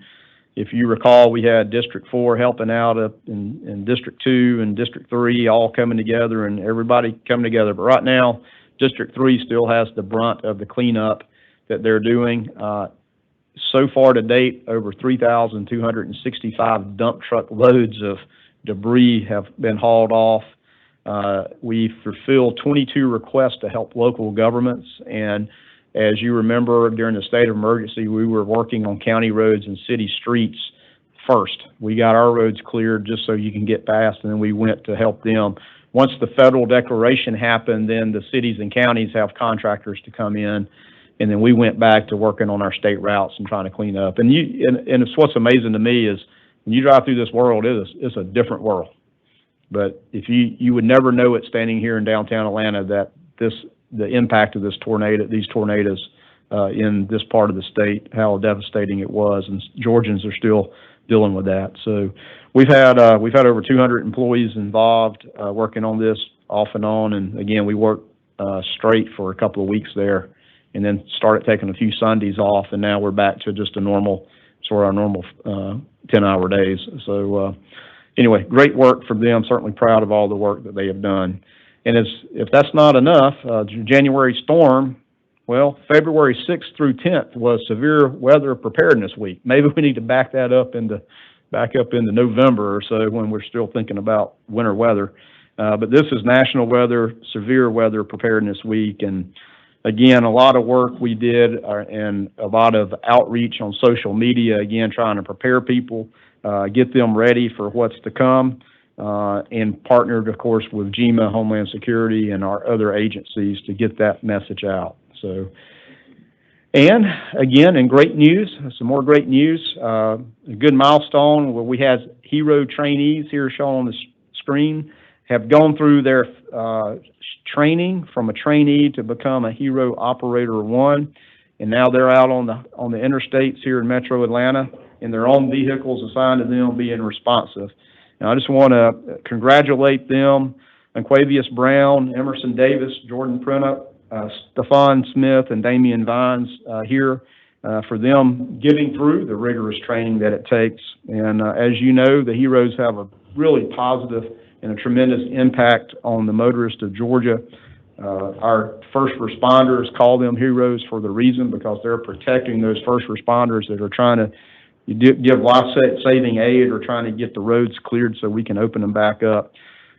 if you recall, we had District 4 helping out up in District 2 and District 3 all coming together and everybody coming together. But right now, District 3 still has the brunt of the cleanup that they're doing. So far to date, over 3,265 dump truck loads of debris have been hauled off. We fulfilled 22 requests to help local governments, and as you remember, during the state of emergency, we were working on county roads and city streets first. We got our roads cleared just so you can get past, and then we went to help them. Once the federal declaration happened, then the cities and counties have contractors to come in, and then we went back to working on our state routes and trying to clean up. And it's what's amazing to me is when you drive through this world, it's a different world. But if you would never know it standing here in downtown Atlanta that the impact of these tornadoes in this part of the state, how devastating it was, and Georgians are still dealing with that. So we've had over 200 employees involved working on this off and on, and again, we worked straight for a couple of weeks there, and then started taking a few Sundays off, and now we're back to just our normal 10-hour days. So anyway, great work from them. Certainly proud of all the work that they have done. And if that's not enough, January storm, well, February 6th through 10th was Severe Weather Preparedness Week. Maybe we need to back up into November or so when we're still thinking about winter weather. But this is National Severe Weather Preparedness Week, and again, a lot of work we did and a lot of outreach on social media, again, trying to prepare people, get them ready for what's to come, and partnered, of course, with GMA, Homeland Security, and our other agencies to get that message out. So, and again, in great news, some more great news, a good milestone where we had hero trainees here shown on the screen have gone through their training from a trainee to become a Hero Operator 1, and now they're out on the interstates here in Metro Atlanta in their own vehicles assigned to them being responsive. And I just want to congratulate them, Anquavius Brown, Emerson Davis, Jordan Prennup, Stefan Smith, and Damian Vines here for them getting through the rigorous training that it takes. And as you know, the heroes have a really positive and a tremendous impact on the motorists of Georgia. Our first responders call them heroes for the reason because they're protecting those first responders that are trying to give life-saving aid or trying to get the roads cleared so we can open them back up.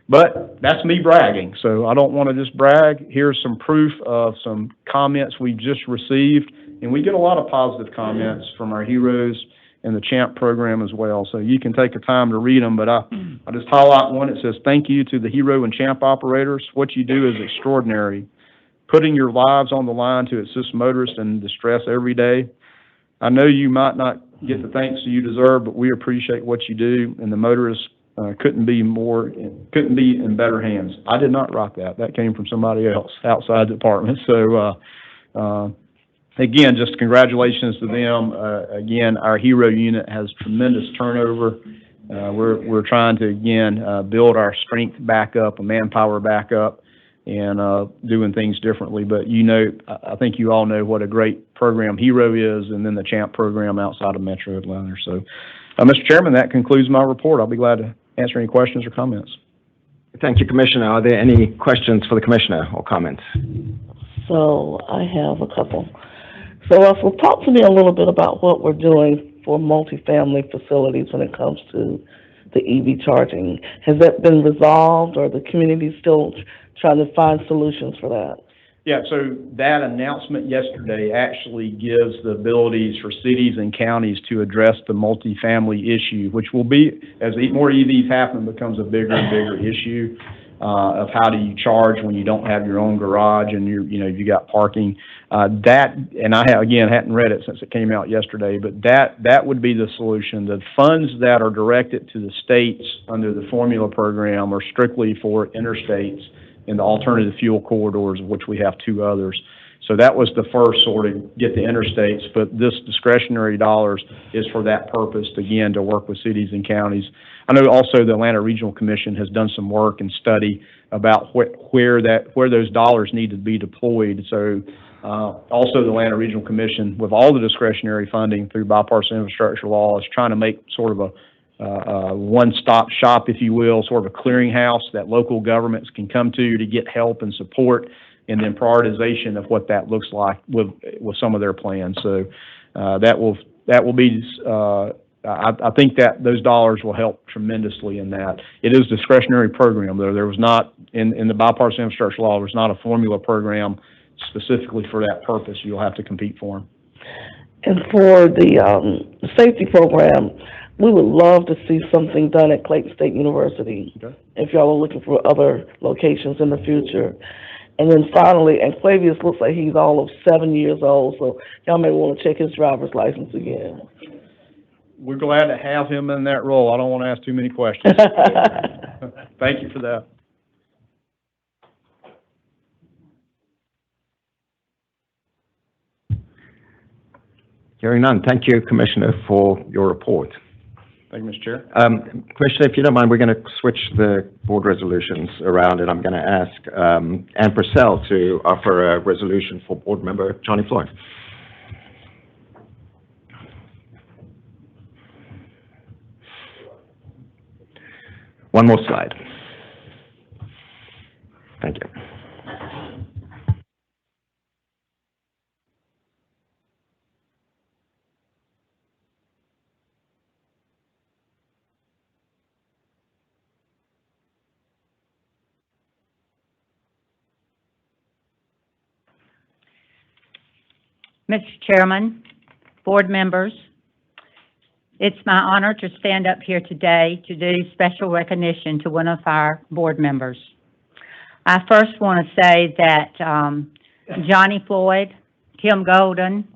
But that's me bragging, so I don't want to just brag. Here's some proof of some comments we just received, and we get a lot of positive comments from our heroes and the CHAMP program as well. So you can take the time to read them, but I just highlight one. It says, "Thank you to the Hero and CHAMP operators. What you do is extraordinary. Putting your lives on the line to assist motorists in distress every day. I know you might not get the thanks you deserve, but we appreciate what you do, and the motorists couldn't be in better hands." I did not write that. That came from somebody else outside the department. So, again, just congratulations to them. Again, our hero unit has tremendous turnover. We're trying to, again, build our strength back up, a manpower back up, and doing things differently. But I think you all know what a great program Hero is, and then the CHAMP program outside of Metro Atlanta. So, Mr. Chairman, that concludes my report. I'll be glad to answer any questions or comments. Thank you, Commissioner. Are there any questions for the Commissioner or comments? So I have a couple. So Russell, talk to me a little bit about what we're doing for multifamily facilities when it comes to the EV charging. Has that been resolved, or the community still trying to find solutions for that? Yeah, so that announcement yesterday actually gives the abilities for cities and counties to address the multifamily issue, which will be, as more EVs happen, becomes a bigger and bigger issue of how do you charge when you don't have your own garage and you got parking. And I hadn't read it since it came out yesterday, but that would be the solution. The funds that are directed to the states under the formula program are strictly for interstates in the alternative fuel corridors, of which we have 2 others. So that was the first sort of get the interstates, but this discretionary dollars is for that purpose, again, to work with cities and counties. I know also the Atlanta Regional Commission has done some work and study about where those dollars need to be deployed. So also the Atlanta Regional Commission, with all the discretionary funding through bipartisan infrastructure law, is trying to make sort of a one-stop shop, if you will, sort of a clearinghouse that local governments can come to get help and support, and then prioritization of what that looks like with some of their plans. So that will be. I think that those dollars will help tremendously in that. It is a discretionary program, though. There was not in the bipartisan infrastructure law, there's not a formula program specifically for that purpose. You'll have to compete for them. And for the safety program, we would love to see something done at Clayton State University, Okay. if y'all are looking for other locations in the future. And then finally, and Clavius looks like he's all of 7 years old, so y'all may want to check his driver's license again. We're glad to have him in that role. I don't want to ask too many questions. Thank you for that. Hearing none, thank you, Commissioner, for your report. Thank you, Mr. Chair. Commissioner, if you don't mind, we're going to switch the board resolutions around, and I'm going to ask Ann Purcell to offer a resolution for board member Johnny Floyd. One more slide. Thank you. Mr. Chairman, board members, it's my honor to stand up here today to do special recognition to one of our board members. I first want to say that Johnny Floyd, Tim Golden,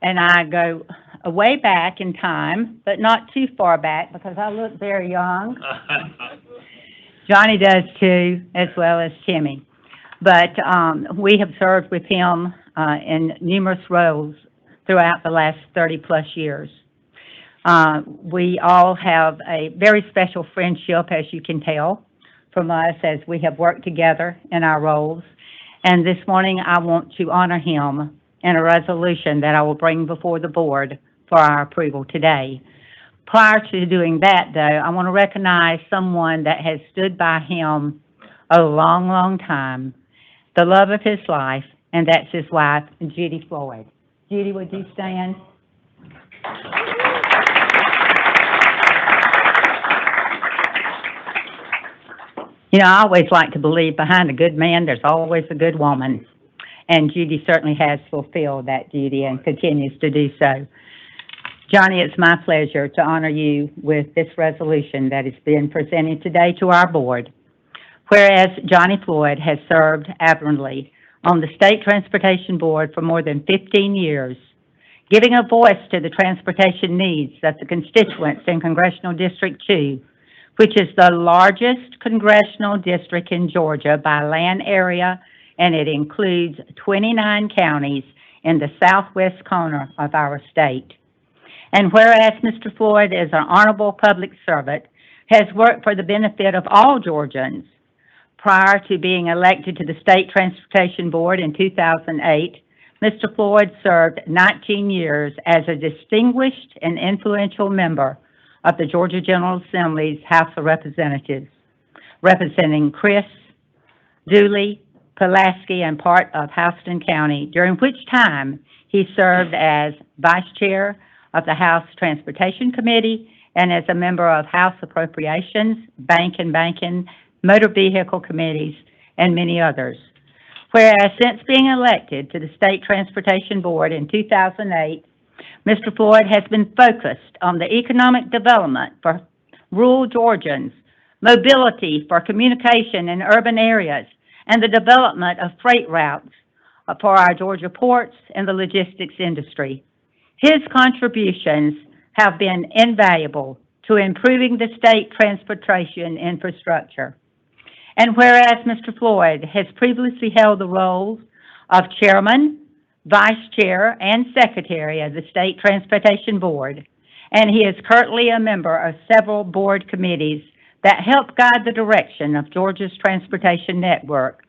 and I go way back in time, but not too far back because I look very young. Johnny does too, as well as Timmy. But we have served with him in numerous roles throughout the last 30-plus years. We all have a very special friendship, as you can tell from us, as we have worked together in our roles. And this morning, I want to honor him in a resolution that I will bring before the board for our approval today. Prior to doing that, though, I want to recognize someone that has stood by him a long, long time, the love of his life, and that's his wife, Judy Floyd. Judy, would you stand? You know, I always like to believe behind a good man, there's always a good woman. And Judy certainly has fulfilled that duty and continues to do so. Johnny, it's my pleasure to honor you with this resolution that is being presented today to our board. Whereas Johnny Floyd has served admirably on the State Transportation Board for more than 15 years, giving a voice to the transportation needs of the constituents in Congressional District 2, which is the largest congressional district in Georgia by land area, and it includes 29 counties in the southwest corner of our state. And whereas Mr. Floyd is an honorable public servant, has worked for the benefit of all Georgians. Prior to being elected to the State Transportation Board in 2008, Mr. Floyd served 19 years as a distinguished and influential member of the Georgia General Assembly's House of Representatives, representing Chris, Dooley, Pulaski, and part of Houston County, during which time he served as Vice Chair of the House Transportation Committee and as a member of House Appropriations, Bank and Banking, Motor Vehicle Committees, and many others. Whereas since being elected to the State Transportation Board in 2008, Mr. Floyd has been focused on the economic development for rural Georgians, mobility for communication in urban areas, and the development of freight routes for our Georgia ports and the logistics industry. His contributions have been invaluable to improving the state transportation infrastructure. And whereas Mr. Floyd has previously held the roles of Chairman, Vice Chair, and Secretary of the State Transportation Board, and he is currently a member of several board committees that help guide the direction of Georgia's transportation network,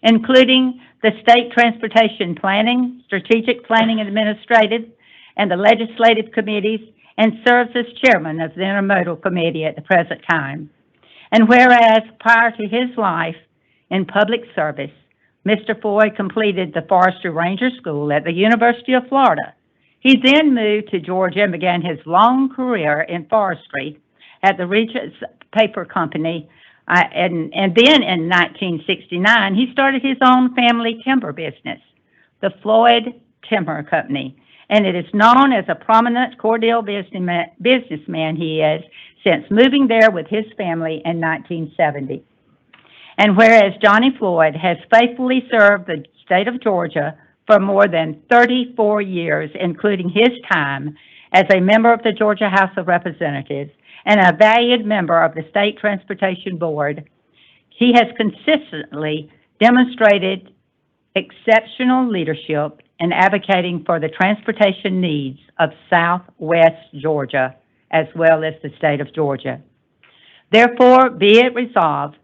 including the State Transportation Planning, Strategic Planning and Administrative, and the Legislative Committees, and serves as Chairman of the Intermodal Committee at the present time. And whereas prior to his life in public service, Mr. Floyd completed the Forestry Ranger School at the University of Florida. He then moved to Georgia and began his long career in forestry at the Regents Paper Company And then in 1969, he started his own family timber business, the Floyd Timber Company, and it is known as a prominent Cordell businessman he is since moving there with his family in 1970. And whereas Johnny Floyd has faithfully served the state of Georgia for more than 34 years, including his time as a member of the Georgia House of Representatives and a valued member of the State Transportation Board, he has consistently demonstrated exceptional leadership in advocating for the transportation needs of Southwest Georgia, as well as the state of Georgia. Therefore, be it resolved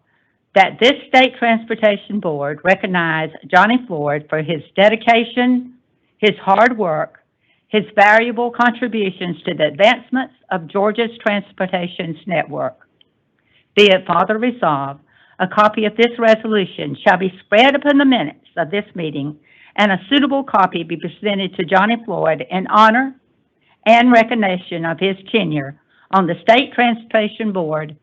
that this State Transportation Board recognize Johnny Floyd for his dedication, his hard work, his valuable contributions to the advancements of Georgia's transportation network. Be it further resolved, a copy of this resolution shall be spread upon the minutes of this meeting, and a suitable copy be presented to Johnny Floyd in honor and recognition of his tenure on the State Transportation Board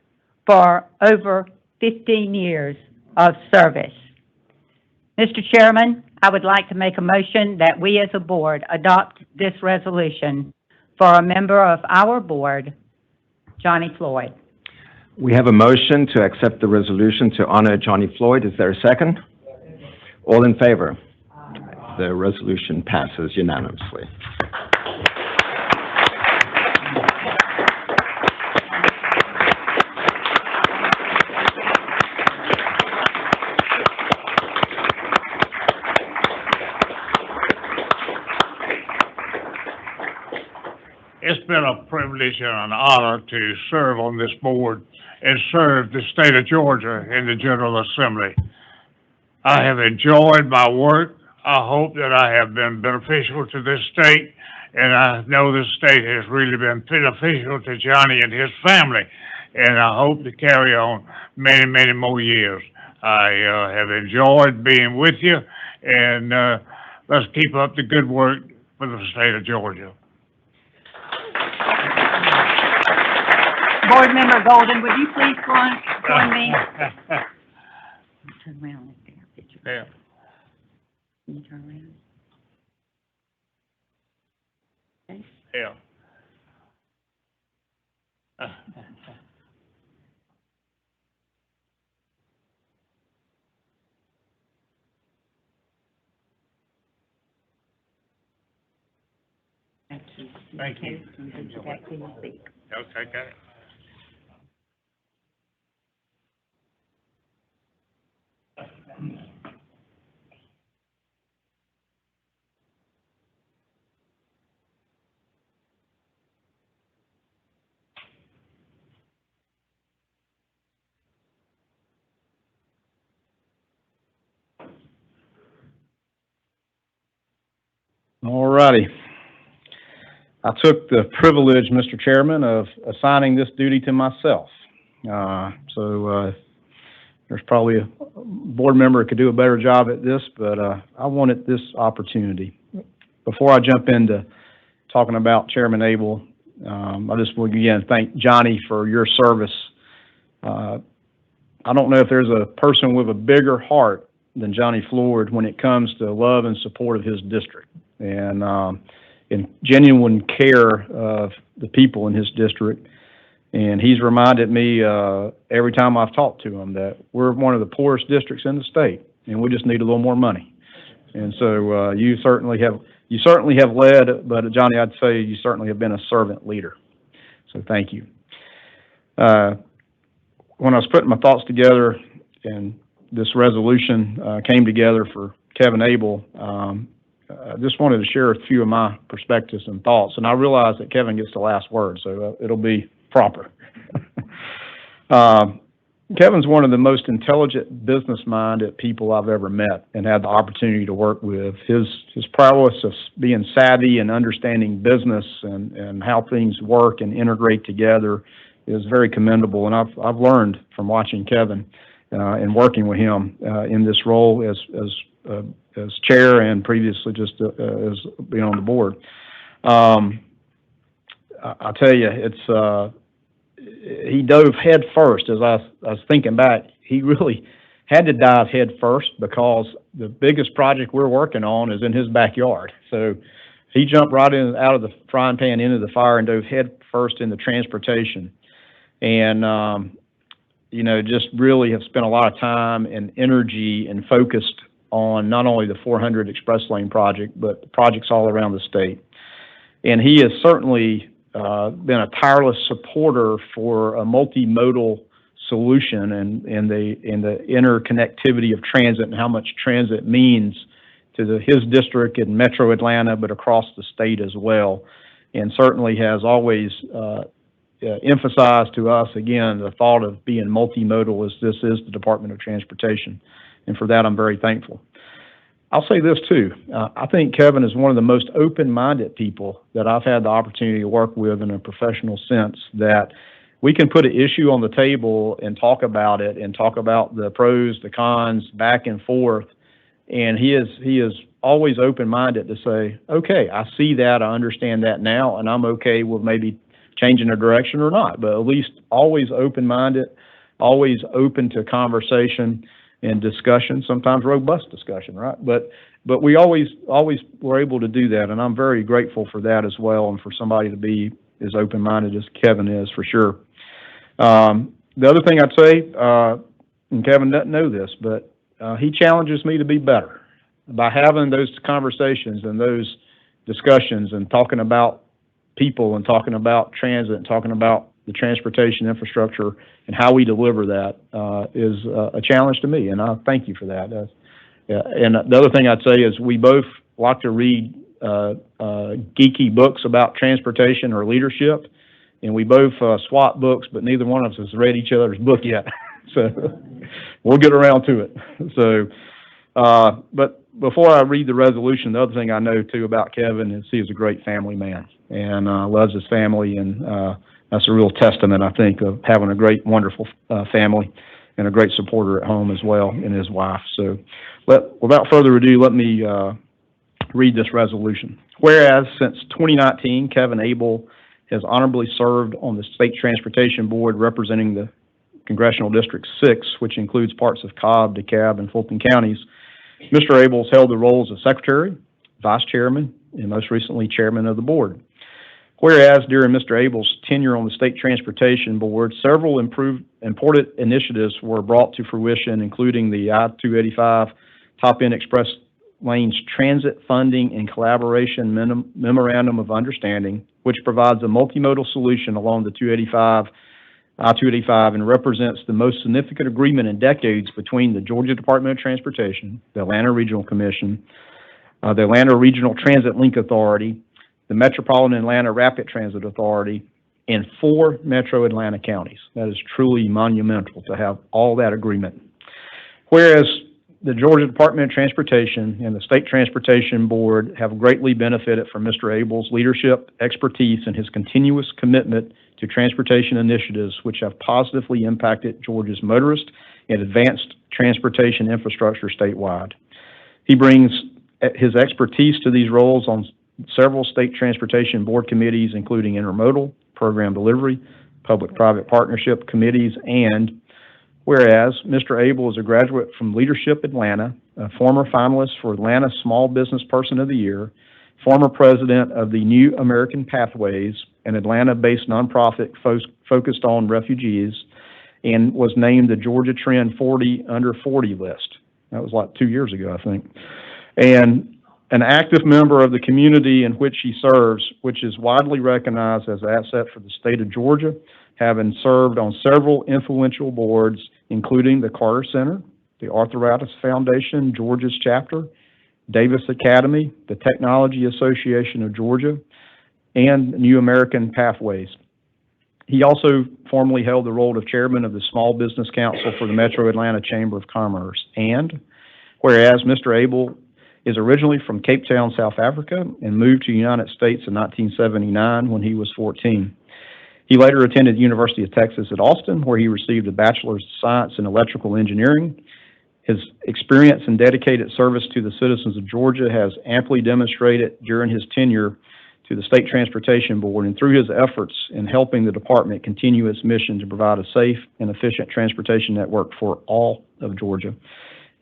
for over 15 years of service. Mr. Chairman, I would like to make a motion that we as a board adopt this resolution for a member of our board, Johnny Floyd. We have a motion to accept the resolution to honor Johnny Floyd. Is there a second? All in favor? The resolution passes unanimously. It's been a privilege and an honor to serve on this board and serve the state of Georgia in the General Assembly. I have enjoyed my work. I hope that I have been beneficial to this state, and I know this state has really been beneficial to Johnny and his family, and I hope to carry on many, many more years. I have enjoyed being with you, and let's keep up the good work for the state of Georgia. Board Member Golden, would you please join me? Turn around. Yeah. Can you turn around? Okay. Yeah. Thank you. Thank you. Okay, got it. All righty. I took the privilege, Mr. Chairman, of assigning this duty to myself. There's probably a board member that could do a better job at this, but I wanted this opportunity. Before I jump into talking about Chairman Abel, I just want to again thank Johnny for your service. I don't know if there's a person with a bigger heart than Johnny Floyd when it comes to love and support of his district, and genuine care of the people in his district. And he's reminded me every time I've talked to him that we're one of the poorest districts in the state, and we just need a little more money. And so you certainly have led, but Johnny, I'd say you certainly have been a servant leader. So thank you. When I was putting my thoughts together and this resolution came together for Kevin Abel, I just wanted to share a few of my perspectives and thoughts. And I realize that Kevin gets the last word, so it'll be proper. Kevin's one of the most intelligent, business-minded people I've ever met and had the opportunity to work with. His prowess of being savvy and understanding business and how things work and integrate together is very commendable. And I've learned from watching Kevin and working with him in this role as chair and previously just as being on the board. I tell you, he dove head first. As I was thinking back, he really had to dive head first because the biggest project we're working on is in his backyard. So he jumped right out of the frying pan into the fire and dove head first into transportation. And, just really have spent a lot of time and energy and focused on not only the 400 Express Lane project, but projects all around the state. And he has certainly been a tireless supporter for a multimodal solution and the interconnectivity of transit and how much transit means to his district in Metro Atlanta, but across the state as well. And certainly has always emphasized to us, again, the thought of being multimodal as this is the Department of Transportation. And for that, I'm very thankful. I'll say this too. I think Kevin is one of the most open-minded people that I've had the opportunity to work with in a professional sense, that we can put an issue on the table and talk about it and talk about the pros, the cons, back and forth. And he is always open-minded to say, okay, I see that, I understand that now, and I'm okay with maybe changing a direction or not, but at least always open-minded, always open to conversation and discussion, sometimes robust discussion, right? But we always were able to do that, and I'm very grateful for that as well, and for somebody to be as open-minded as Kevin is, for sure. The other thing I'd say, and Kevin doesn't know this, but he challenges me to be better by having those conversations and those discussions and talking about people and talking about transit and talking about the transportation infrastructure and how we deliver that is a challenge to me, and I thank you for that. And the other thing I'd say is we both like to read geeky books about transportation or leadership, and we both swap books, but neither one of us has read each other's book yet. So we'll get around to it. So, but before I read the resolution, the other thing I know too about Kevin is he is a great family man and loves his family, and that's a real testament, I think, of having a great, wonderful family and a great supporter at home as well, and his wife. So without further ado, let me read this resolution. Whereas since 2019, Kevin Abel has honorably served on the State Transportation Board representing the Congressional District 6, which includes parts of Cobb, DeKalb, and Fulton counties. Mr. Abels held the roles of Secretary, Vice Chairman, and most recently Chairman of the Board. Whereas during Mr. Abel's tenure on the State Transportation Board, several important initiatives were brought to fruition, including the I-285 Top-End Express Lanes Transit Funding and Collaboration Memorandum of Understanding, which provides a multimodal solution along the I-285 and represents the most significant agreement in decades between the Georgia Department of Transportation, the Atlanta Regional Commission, the Atlanta Regional Transit Link Authority, the Metropolitan Atlanta Rapid Transit Authority, and 4 Metro Atlanta counties. That is truly monumental to have all that agreement. Whereas the Georgia Department of Transportation and the State Transportation Board have greatly benefited from Mr. Abel's leadership, expertise, and his continuous commitment to transportation initiatives which have positively impacted Georgia's motorist and advanced transportation infrastructure statewide. He brings his expertise to these roles on several state transportation board committees, including intermodal, program delivery, public-private partnership committees, and whereas Mr. Abel is a graduate from Leadership Atlanta, a former finalist for Atlanta Small Business Person of the Year, former president of the New American Pathways, an Atlanta-based nonprofit focused on refugees, and was named the Georgia Trend 40 Under 40 list. That was like 2 years ago, I think. And an active member of the community in which he serves, which is widely recognized as an asset for the state of Georgia, having served on several influential boards, including the Carter Center, the Arthritis Foundation, Georgia's chapter, Davis Academy, the Technology Association of Georgia, and New American Pathways. He also formerly held the role of chairman of the Small Business Council for the Metro Atlanta Chamber of Commerce. And whereas Mr. Abel is originally from Cape Town, South Africa, and moved to the United States in 1979 when he was 14. He later attended the University of Texas at Austin, where he received a Bachelor's of Science in Electrical Engineering. His experience and dedicated service to the citizens of Georgia has amply demonstrated during his tenure to the State Transportation Board and through his efforts in helping the department continue its mission to provide a safe and efficient transportation network for all of Georgia.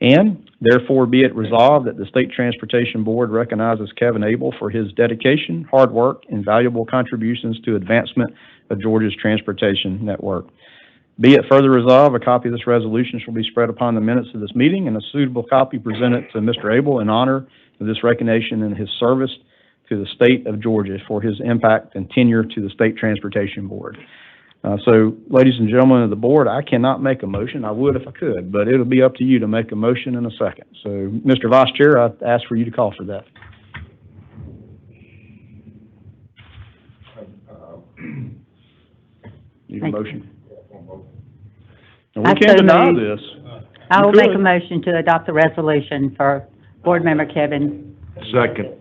And therefore be it resolved that the State Transportation Board recognizes Kevin Abel for his dedication, hard work, and valuable contributions to advancement of Georgia's transportation network. Be it further resolved, a copy of this resolution shall be spread upon the minutes of this meeting and a suitable copy presented to Mr. Abel in honor of this recognition and his service to the state of Georgia for his impact and tenure to the State Transportation Board. So, ladies and gentlemen of the board, I cannot make a motion. I would if I could, but it'll be up to you to make a motion in a second. So, Mr. Vice Chair, I ask for you to call for that. Need a motion? And we can't deny this. I will make a motion to adopt the resolution for Board Member Kevin. Second.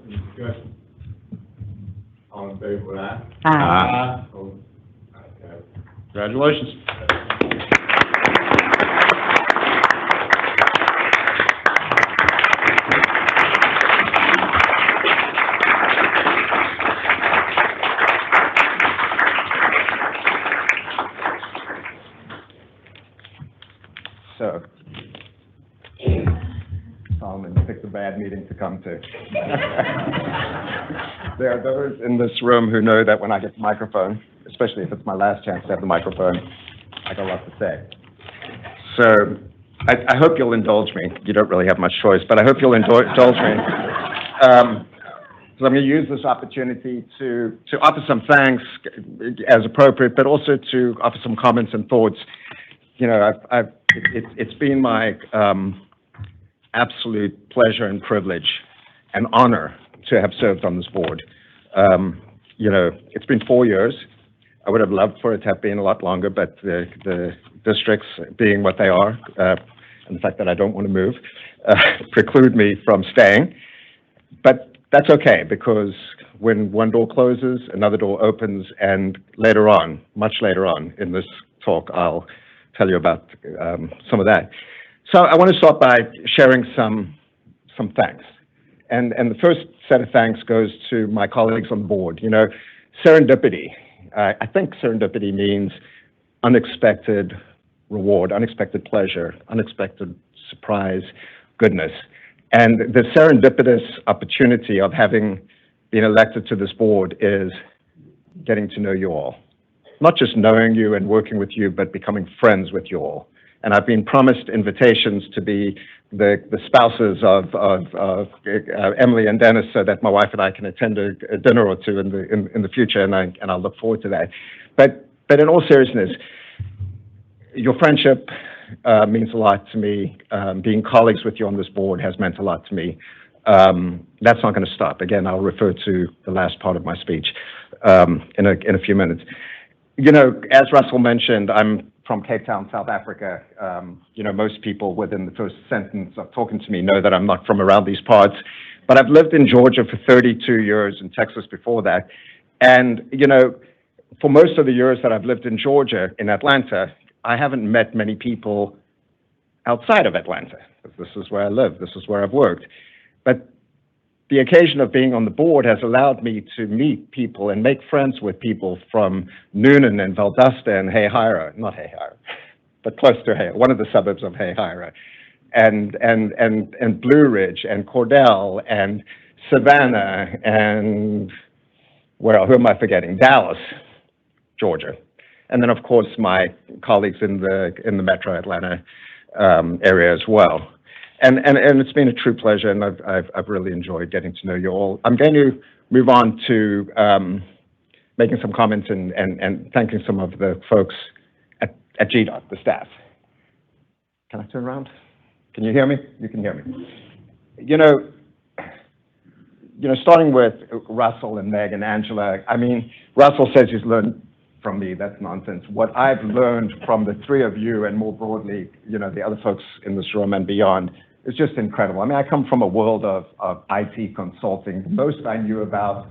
All in favor, aye? Aye. Congratulations. So, Solomon picked a bad meeting to come to. There are those in this room who know that when I get the microphone, especially if it's my last chance to have the microphone, I got a lot to say. So, I hope you'll indulge me. You don't really have much choice, but I hope you'll indulge me. So I'm going to use this opportunity to offer some thanks as appropriate, but also to offer some comments and thoughts. You know, it's been my absolute pleasure and privilege and honor to have served on this board. You know, it's been 4 years. I would have loved for it to have been a lot longer, but the districts being what they are, and the fact that I don't want to move, preclude me from staying. But that's okay, because when one door closes, another door opens, and later on, much later on in this talk, I'll tell you about some of that. So I want to start by sharing some thanks. And the first set of thanks goes to my colleagues on the board. You know, serendipity. I think serendipity means unexpected reward, unexpected pleasure, unexpected surprise, goodness. And the serendipitous opportunity of having been elected to this board is getting to know you all. Not just knowing you and working with you, but becoming friends with you all. And I've been promised invitations to be the spouses of Emily and Dennis, so that my wife and I can attend a dinner or two in the future, and I'll look forward to that. But in all seriousness, your friendship means a lot to me. Being colleagues with you on this board has meant a lot to me. That's not going to stop. Again, I'll refer to the last part of my speech in a few minutes. You know, as Russell mentioned, I'm from Cape Town, South Africa. You know, most people within the first sentence of talking to me know that I'm not from around these parts, but I've lived in Georgia for 32 years, in Texas before that. And, you know, for most of the years that I've lived in Georgia, in Atlanta, I haven't met many people outside of Atlanta. This is where I live, this is where I've worked. But the occasion of being on the board has allowed me to meet people and make friends with people from Noonan and Valdosta and Hayhira, not Hayhira, but close to Hayhira, one of the suburbs of Hayhira, and Blue Ridge and Cordell and Savannah and who am I forgetting? Dallas, Georgia. And then, of course, my colleagues in the Metro Atlanta area as well. And it's been a true pleasure, and I've really enjoyed getting to know you all. I'm going to move on to making some comments and thanking some of the folks at GDOT, the staff. Can I turn around? Can you hear me? You can hear me. You know, starting with Russell and Meg and Angela, I mean, Russell says he's learned from me. That's nonsense. What I've learned from the three of you, and more broadly, you know, the other folks in this room and beyond, is just incredible. I mean, I come from a world of IT consulting. The most I knew about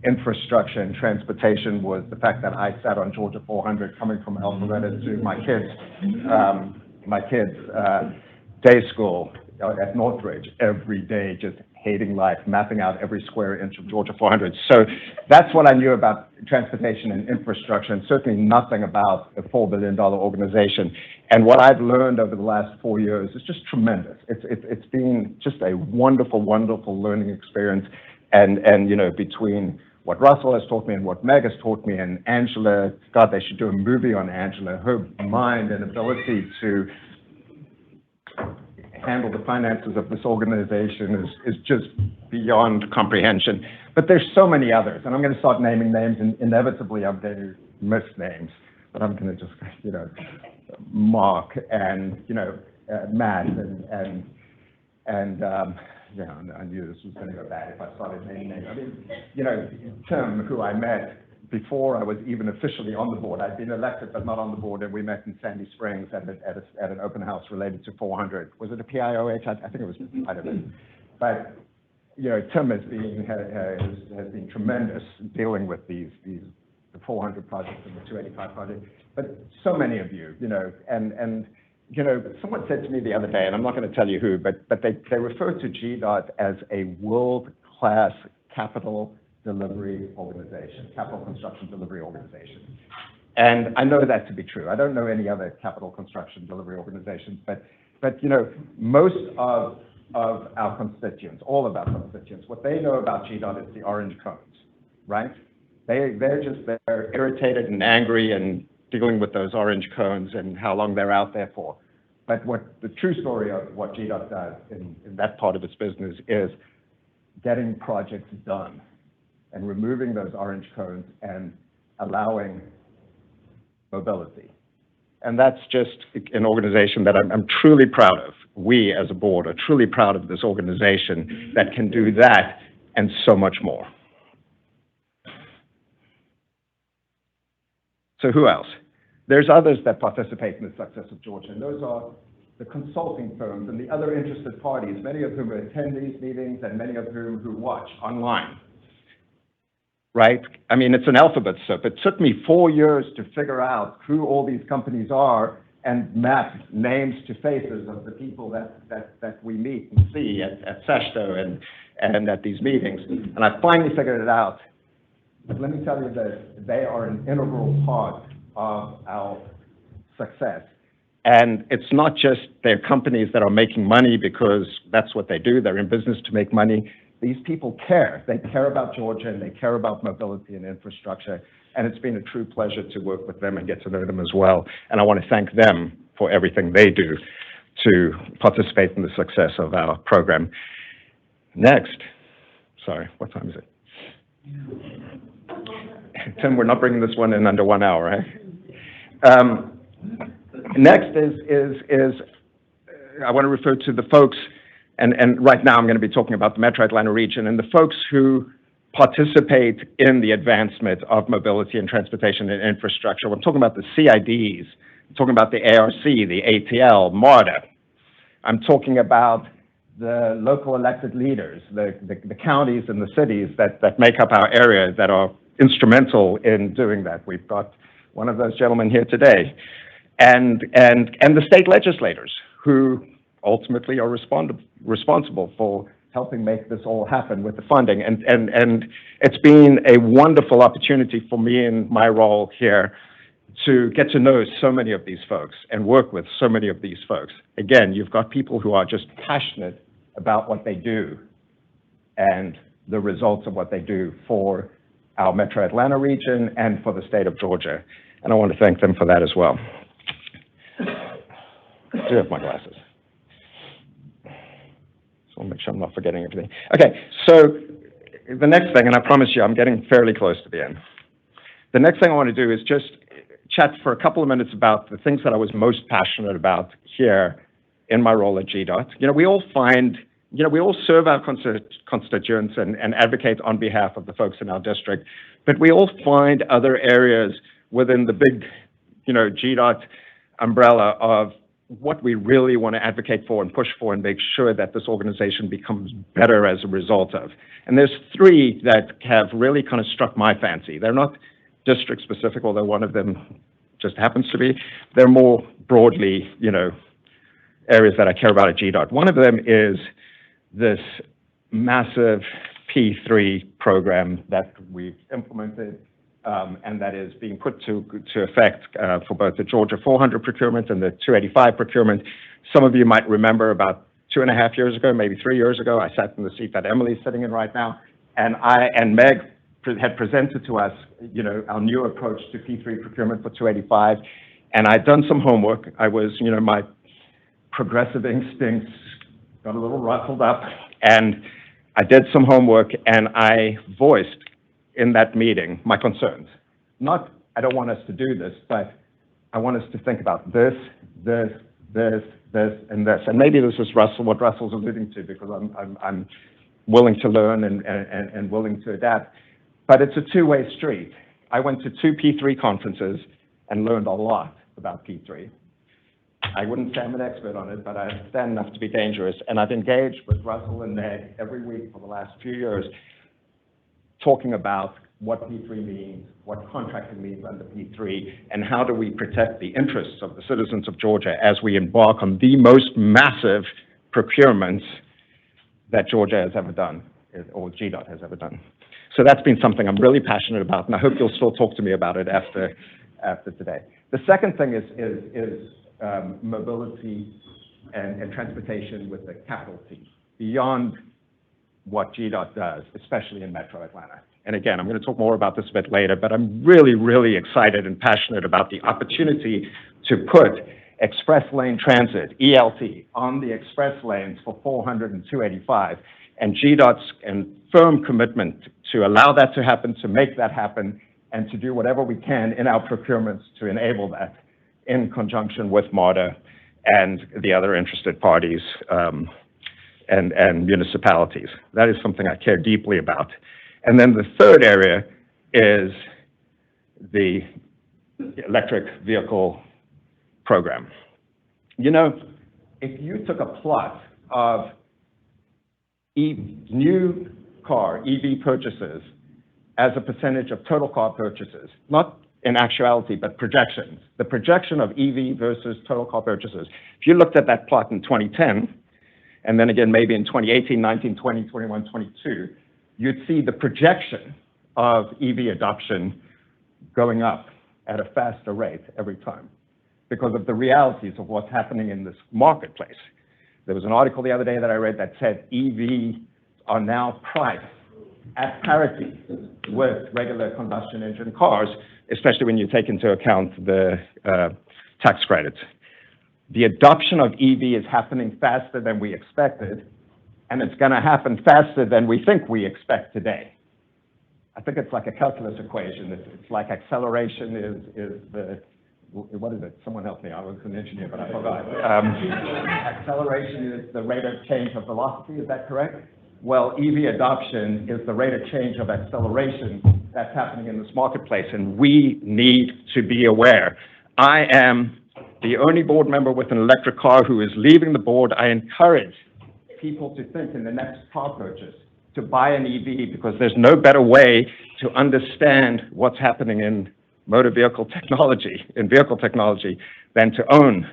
infrastructure and transportation was the fact that I sat on Georgia 400 coming from Alpharetta to my kids' day school at Northridge every day, just hating life, mapping out every square inch of Georgia 400. So that's what I knew about transportation and infrastructure, and certainly nothing about a $4 billion organization. And what I've learned over the last 4 years is just tremendous. It's been just a wonderful, wonderful learning experience. And you know, between what Russell has taught me and what Meg has taught me, and Angela, God, they should do a movie on Angela. Her mind and ability to handle the finances of this organization is just beyond comprehension. But there's so many others, and I'm going to start naming names, and inevitably I'm going to miss names. But I'm going to just, you know, Mark and, you know, Matt and yeah, I knew this was going to go bad if I started naming names. I mean, you know, Tim, who I met before I was even officially on the board. I'd been elected but not on the board, and we met in Sandy Springs at an open house related to 400. Was it a PIOH? I think it was, I don't know. But, you know, Tim has been tremendous dealing with the 400 projects and the 285 project. But so many of you, you know, and you know, someone said to me the other day, and I'm not going to tell you who, but they refer to GDOT as a world-class capital delivery organization, capital construction delivery organization. And I know that to be true. I don't know any other capital construction delivery organizations, but you know, most of our constituents, all of our constituents, what they know about GDOT is the orange cones, right? They're irritated and angry and dealing with those orange cones and how long they're out there for. But what the true story of what GDOT does in that part of its business is getting projects done and removing those orange cones and allowing mobility. And that's just an organization that I'm truly proud of. We as a board are truly proud of this organization that can do that and so much more. So who else? There's others that participate in the success of Georgia, and those are the consulting firms and the other interested parties, many of whom attend these meetings and many of whom who watch online, right? I mean, it's an alphabet soup. It took me 4 years to figure out who all these companies are and map names to faces of the people that we meet and see at SESHTO and at these meetings. And I finally figured it out. But let me tell you that they are an integral part of our success. And it's not just they're companies that are making money because that's what they do. They're in business to make money. These people care. They care about Georgia, and they care about mobility and infrastructure. And it's been a true pleasure to work with them and get to know them as well. And I want to thank them for everything they do to participate in the success of our program. Next. Sorry, what time is it? Tim, we're not bringing this one in under 1 hour, right? Next is I want to refer to the folks, and right now I'm going to be talking about the Metro Atlanta region and the folks who participate in the advancement of mobility and transportation and infrastructure. I'm talking about the CIDs, I'm talking about the ARC, the ATL, MARTA. I'm talking about the local elected leaders, the counties and the cities that make up our area that are instrumental in doing that. We've got one of those gentlemen here today. And the state legislators who ultimately are responsible for helping make this all happen with the funding. And it's been a wonderful opportunity for me in my role here to get to know so many of these folks and work with so many of these folks. Again, you've got people who are just passionate about what they do and the results of what they do for our Metro Atlanta region and for the state of Georgia. And I want to thank them for that as well. I do have my glasses. So I'll make sure I'm not forgetting everything. Okay, so the next thing, and I promise you I'm getting fairly close to the end. The next thing I want to do is just chat for a couple of minutes about the things that I was most passionate about here in my role at GDOT. You know, we all serve our constituents and advocate on behalf of the folks in our district, but we all find other areas within the big, GDOT umbrella of what we really want to advocate for and push for and make sure that this organization becomes better as a result of. And there's three that have really kind of struck my fancy. They're not district specific, although one of them just happens to be. They're more broadly, areas that I care about at GDOT. One of them is this massive P3 program that we've implemented, and that is being put to effect for both the Georgia 400 procurement and the 285 procurement. Some of you might remember about 2.5 years ago, maybe 3 years ago, I sat in the seat that Emily's sitting in right now, and Meg had presented to us, our new approach to P3 procurement for 285, and I'd done some homework. I was, my progressive instincts got a little ruffled up, and I did some homework, and I voiced in that meeting my concerns. Not, I don't want us to do this, but I want us to think about this, and this. And maybe this is what Russell's alluding to, because I'm willing to learn and willing to adapt. But it's a two-way street. I went to 2 P3 conferences and learned a lot about P3. I wouldn't say I'm an expert on it, but I understand enough to be dangerous. And I've engaged with Russell and Meg every week for the last few years, talking about what P3 means, what contracting means under P3, and how do we protect the interests of the citizens of Georgia as we embark on the most massive procurements that Georgia has ever done, or GDOT has ever done. So that's been something I'm really passionate about, and I hope you'll still talk to me about it after today. The second thing is mobility and transportation with a capital T, beyond what GDOT does, especially in Metro Atlanta. And again, I'm going to talk more about this a bit later, but I'm really, really excited and passionate about the opportunity to put express lane transit, ELT, on the express lanes for 400 and 285, and GDOT's and firm commitment to allow that to happen, to make that happen, and to do whatever we can in our procurements to enable that in conjunction with MARTA and the other interested parties and municipalities. That is something I care deeply about. And then the third area is the electric vehicle program. If you took a plot of new car, EV purchases, as a percentage of total car purchases, not in actuality, but projections, the projection of EV versus total car purchases, if you looked at that plot in 2010, and then again maybe in 2018, 19, 20, 21, 22, you'd see the projection of EV adoption going up at a faster rate every time because of the realities of what's happening in this marketplace. There was an article the other day that I read that said EVs are now priced at parity with regular combustion engine cars, especially when you take into account the tax credits. The adoption of EV is happening faster than we expected, and it's going to happen faster than we think we expect today. I think it's like a calculus equation. It's like acceleration is the, what is it? Someone help me. I was an engineer, but I forgot. Acceleration is the rate of change of velocity. Is that correct? Well, EV adoption is the rate of change of acceleration that's happening in this marketplace, and we need to be aware. I am the only board member with an electric car who is leaving the board. I encourage people to think in the next car purchase to buy an EV, because there's no better way to understand what's happening in motor vehicle technology, than to own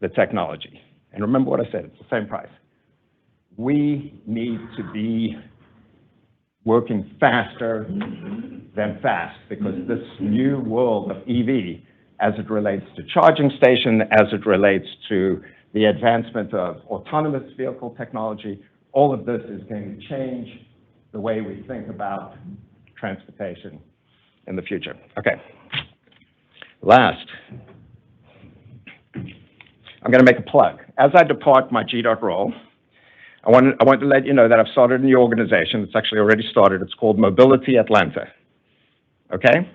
the technology. And remember what I said, it's the same price. We need to be working faster than fast, because this new world of EV, as it relates to charging station, as it relates to the advancement of autonomous vehicle technology, all of this is going to change the way we think about transportation in the future. Okay. Last, I'm going to make a plug. As I depart my GDOT role, I want to let you know that I've started a new organization. It's actually already started. It's called Mobility Atlanta. Okay?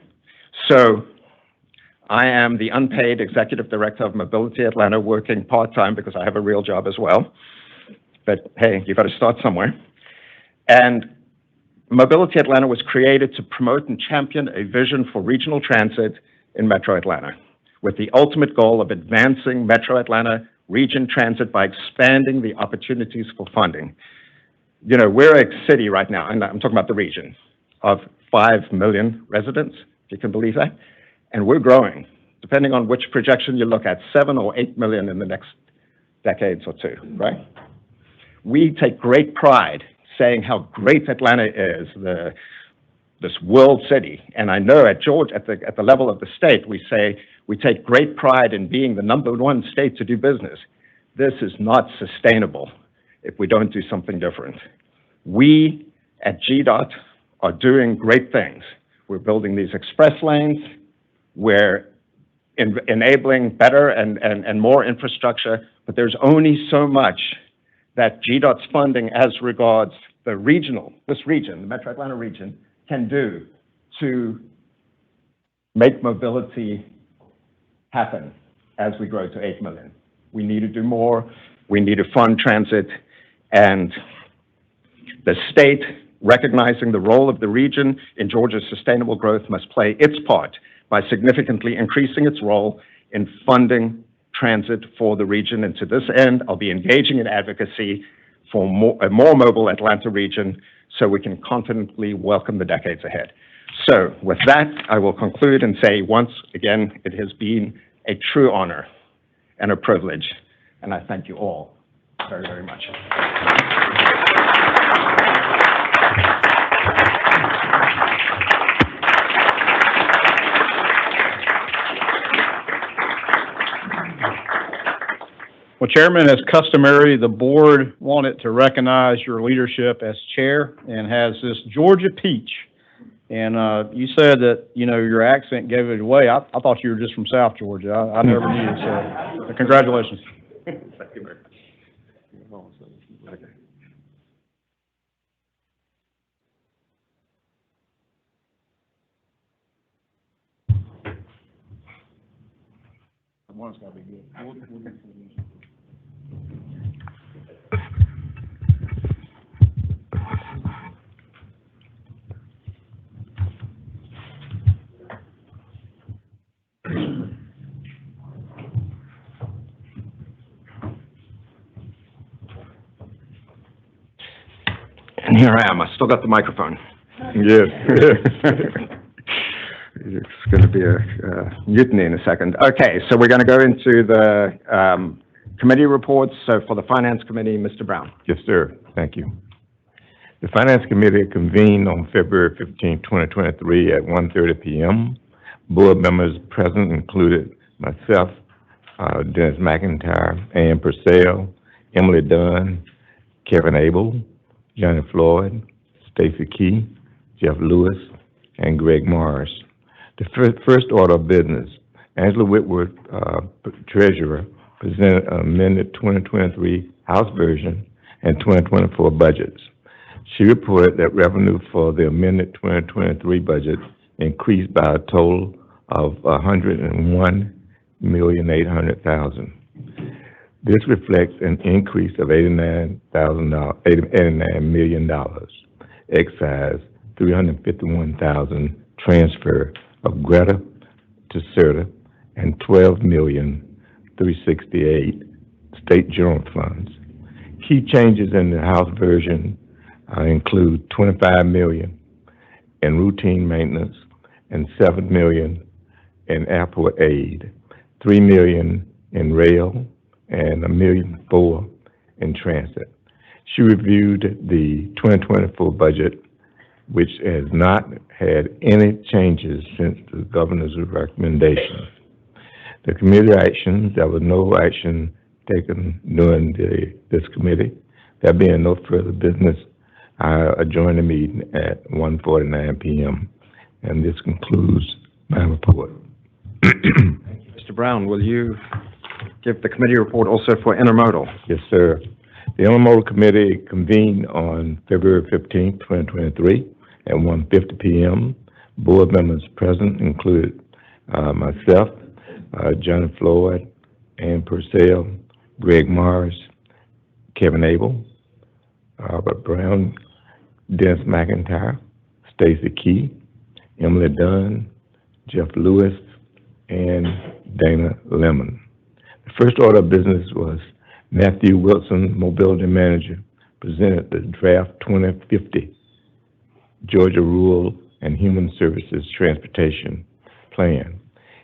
So I am the unpaid executive director of Mobility Atlanta, working part-time because I have a real job as well. But hey, you've got to start somewhere. And Mobility Atlanta was created to promote and champion a vision for regional transit in Metro Atlanta, with the ultimate goal of advancing Metro Atlanta region transit by expanding the opportunities for funding. We're a city right now, and I'm talking about the region, of 5 million residents, if you can believe that. And we're growing, depending on which projection you look at, 7 or 8 million in the next decades or two, right? We take great pride saying how great Atlanta is, this world city. And I know at Georgia, at the level of the state, we say we take great pride in being the #1 state to do business. This is not sustainable if we don't do something different. We at GDOT are doing great things. We're building these express lanes. We're enabling better and more infrastructure, but there's only so much that GDOT's funding as regards this region, the Metro Atlanta region, can do to make mobility happen as we grow to 8 million. We need to do more. We need to fund transit, and the state, recognizing the role of the region in Georgia's sustainable growth, must play its part by significantly increasing its role in funding transit for the region. And to this end, I'll be engaging in advocacy for a more mobile Atlanta region so we can confidently welcome the decades ahead. So with that, I will conclude and say once again, it has been a true honor and a privilege, and I thank you all very, very much. Well, Chairman, as customary, the board wanted to recognize your leadership as chair and has this Georgia peach. And you said that, you know, your accent gave it away. I thought you were just from South Georgia. I never knew, so congratulations. Thank you very much. One's gotta be good. And here I am. I still got the microphone. Yes. It's going to be a mutiny in a second. Okay, so we're going to go into the committee reports. So for the Finance Committee, Mr. Brown. Yes, sir. Thank you. The Finance Committee convened on February 15, 2023 at 1:30 p.m. Board members present included myself, Dennis McIntyre, Ann Purcell, Emily Dunn, Kevin Abel, Johnny Floyd, Stacy Key, Jeff Lewis, and Greg Morris. The first order of business, Angela Whitworth, Treasurer, presented an amended 2023 House version and 2024 budgets. She reported that revenue for the amended 2023 budget increased by a total of $101,800,000. This reflects an increase of $89 million, excise $351,000 transfer of Greta to CERTA, and $12,368,000 state general funds. Key changes in the House version include $25 million in routine maintenance and $7 million in airport aid, $3 million in rail, and $1.4 million in transit. She reviewed the 2024 budget, which has not had any changes since the governor's recommendation. The committee actions, there was no action taken during this committee. There being no further business, I adjourn the meeting at 1:49 p.m. And this concludes my report. Thank you, Mr. Brown. Will you give the committee report also for intermodal? Yes, sir. The Intermodal Committee convened on February 15, 2023 at 1:50 p.m. Board members present included myself, Johnny Floyd, Ann Purcell, Greg Morris, Kevin Abel, Robert Brown, Dennis McIntyre, Stacy Key, Emily Dunn, Jeff Lewis, and Dana Lemon. The first order of business was Matthew Wilson, Mobility Manager, presented the draft 2050 Georgia Rural and Human Services Transportation Plan.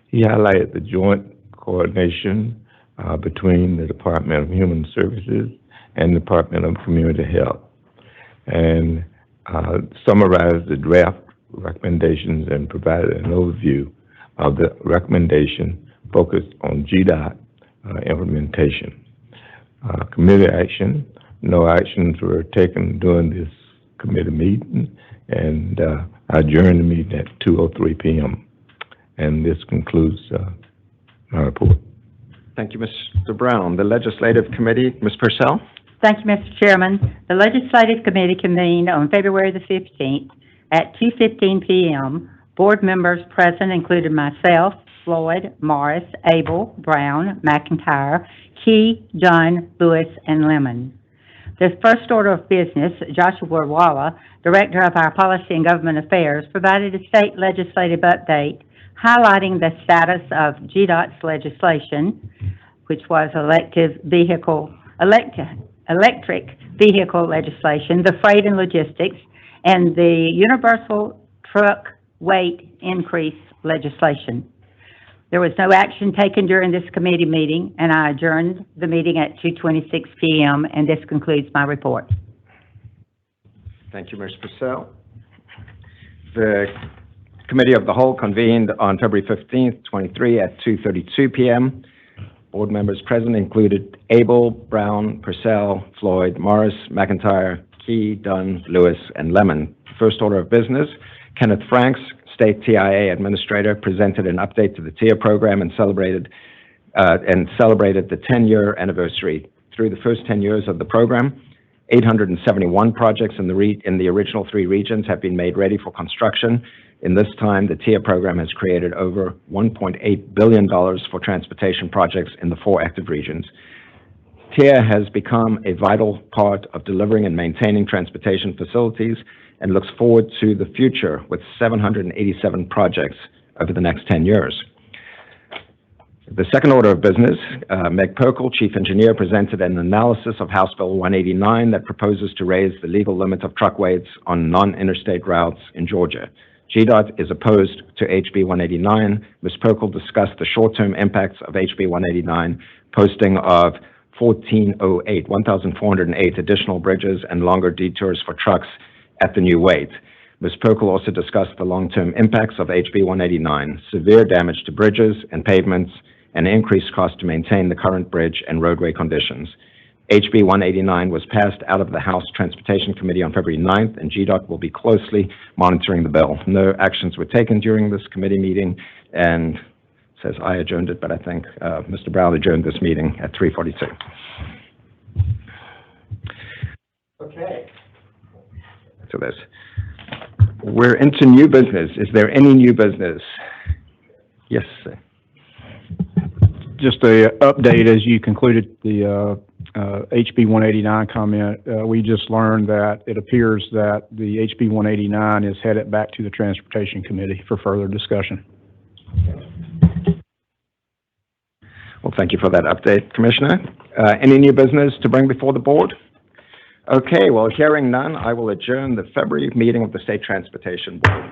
He highlighted the joint coordination between the Department of Human Services and the Department of Community Health. and summarized the draft recommendations and provided an overview of the recommendation focused on GDOT implementation. Committee action, no actions were taken during this committee meeting, and I adjourned the meeting at 2:03 p.m. And this concludes my report. Thank you, Mr. Brown. The Legislative Committee, Ms. Purcell? Thank you, Mr. Chairman. The Legislative Committee convened on February the 15th at 2:15 p.m. Board members present included myself, Floyd, Morris, Abel, Brown, McIntyre, Key, Dunn, Lewis, and Lemon. The first order of business, Joshua Walla, Director of our Policy and Government Affairs, provided a state legislative update highlighting the status of GDOT's legislation, which was electric vehicle legislation, the freight and logistics, and the universal truck weight increase legislation. There was no action taken during this committee meeting, and I adjourned the meeting at 2:26 p.m., and this concludes my report. Thank you, Ms. Purcell. The Committee of the Whole convened on February 15th, 23 at 2:32 p.m. Board members present included Abel, Brown, Purcell, Floyd, Morris, McIntyre, Key, Dunn, Lewis, and Lemon. First order of business, Kenneth Franks, State TIA Administrator, presented an update to the TIA program and celebrated the 10-year anniversary. Through the first 10 years of the program, 871 projects in the original 3 regions have been made ready for construction. In this time, the TIA program has created over $1.8 billion for transportation projects in the 4 active regions. TIA has become a vital part of delivering and maintaining transportation facilities and looks forward to the future with 787 projects over the next 10 years. The second order of business, Meg Perkel, Chief Engineer, presented an analysis of House Bill 189 that proposes to raise the legal limit of truck weights on non-interstate routes in Georgia. GDOT is opposed to HB 189. Ms. Perkel discussed the short-term impacts of HB 189, posting of 1,408 additional bridges and longer detours for trucks at the new weight. Ms. Perkel also discussed the long-term impacts of HB 189, severe damage to bridges and pavements, and increased cost to maintain the current bridge and roadway conditions. HB 189 was passed out of the House Transportation Committee on February 9th, and GDOT will be closely monitoring the bill. No actions were taken during this committee meeting, and it says I adjourned it, but I think Mr. Brown adjourned this meeting at 3:42. Okay. So we're into new business. Is there any new business? Yes, sir. Just a update as you concluded the HB 189 comment. We just learned that it appears that the HB 189 is headed back to the Transportation Committee for further discussion. Well, thank you for that update, Commissioner. Any new business to bring before the board? Okay, well, hearing none, I will adjourn the February meeting of the State Transportation Board.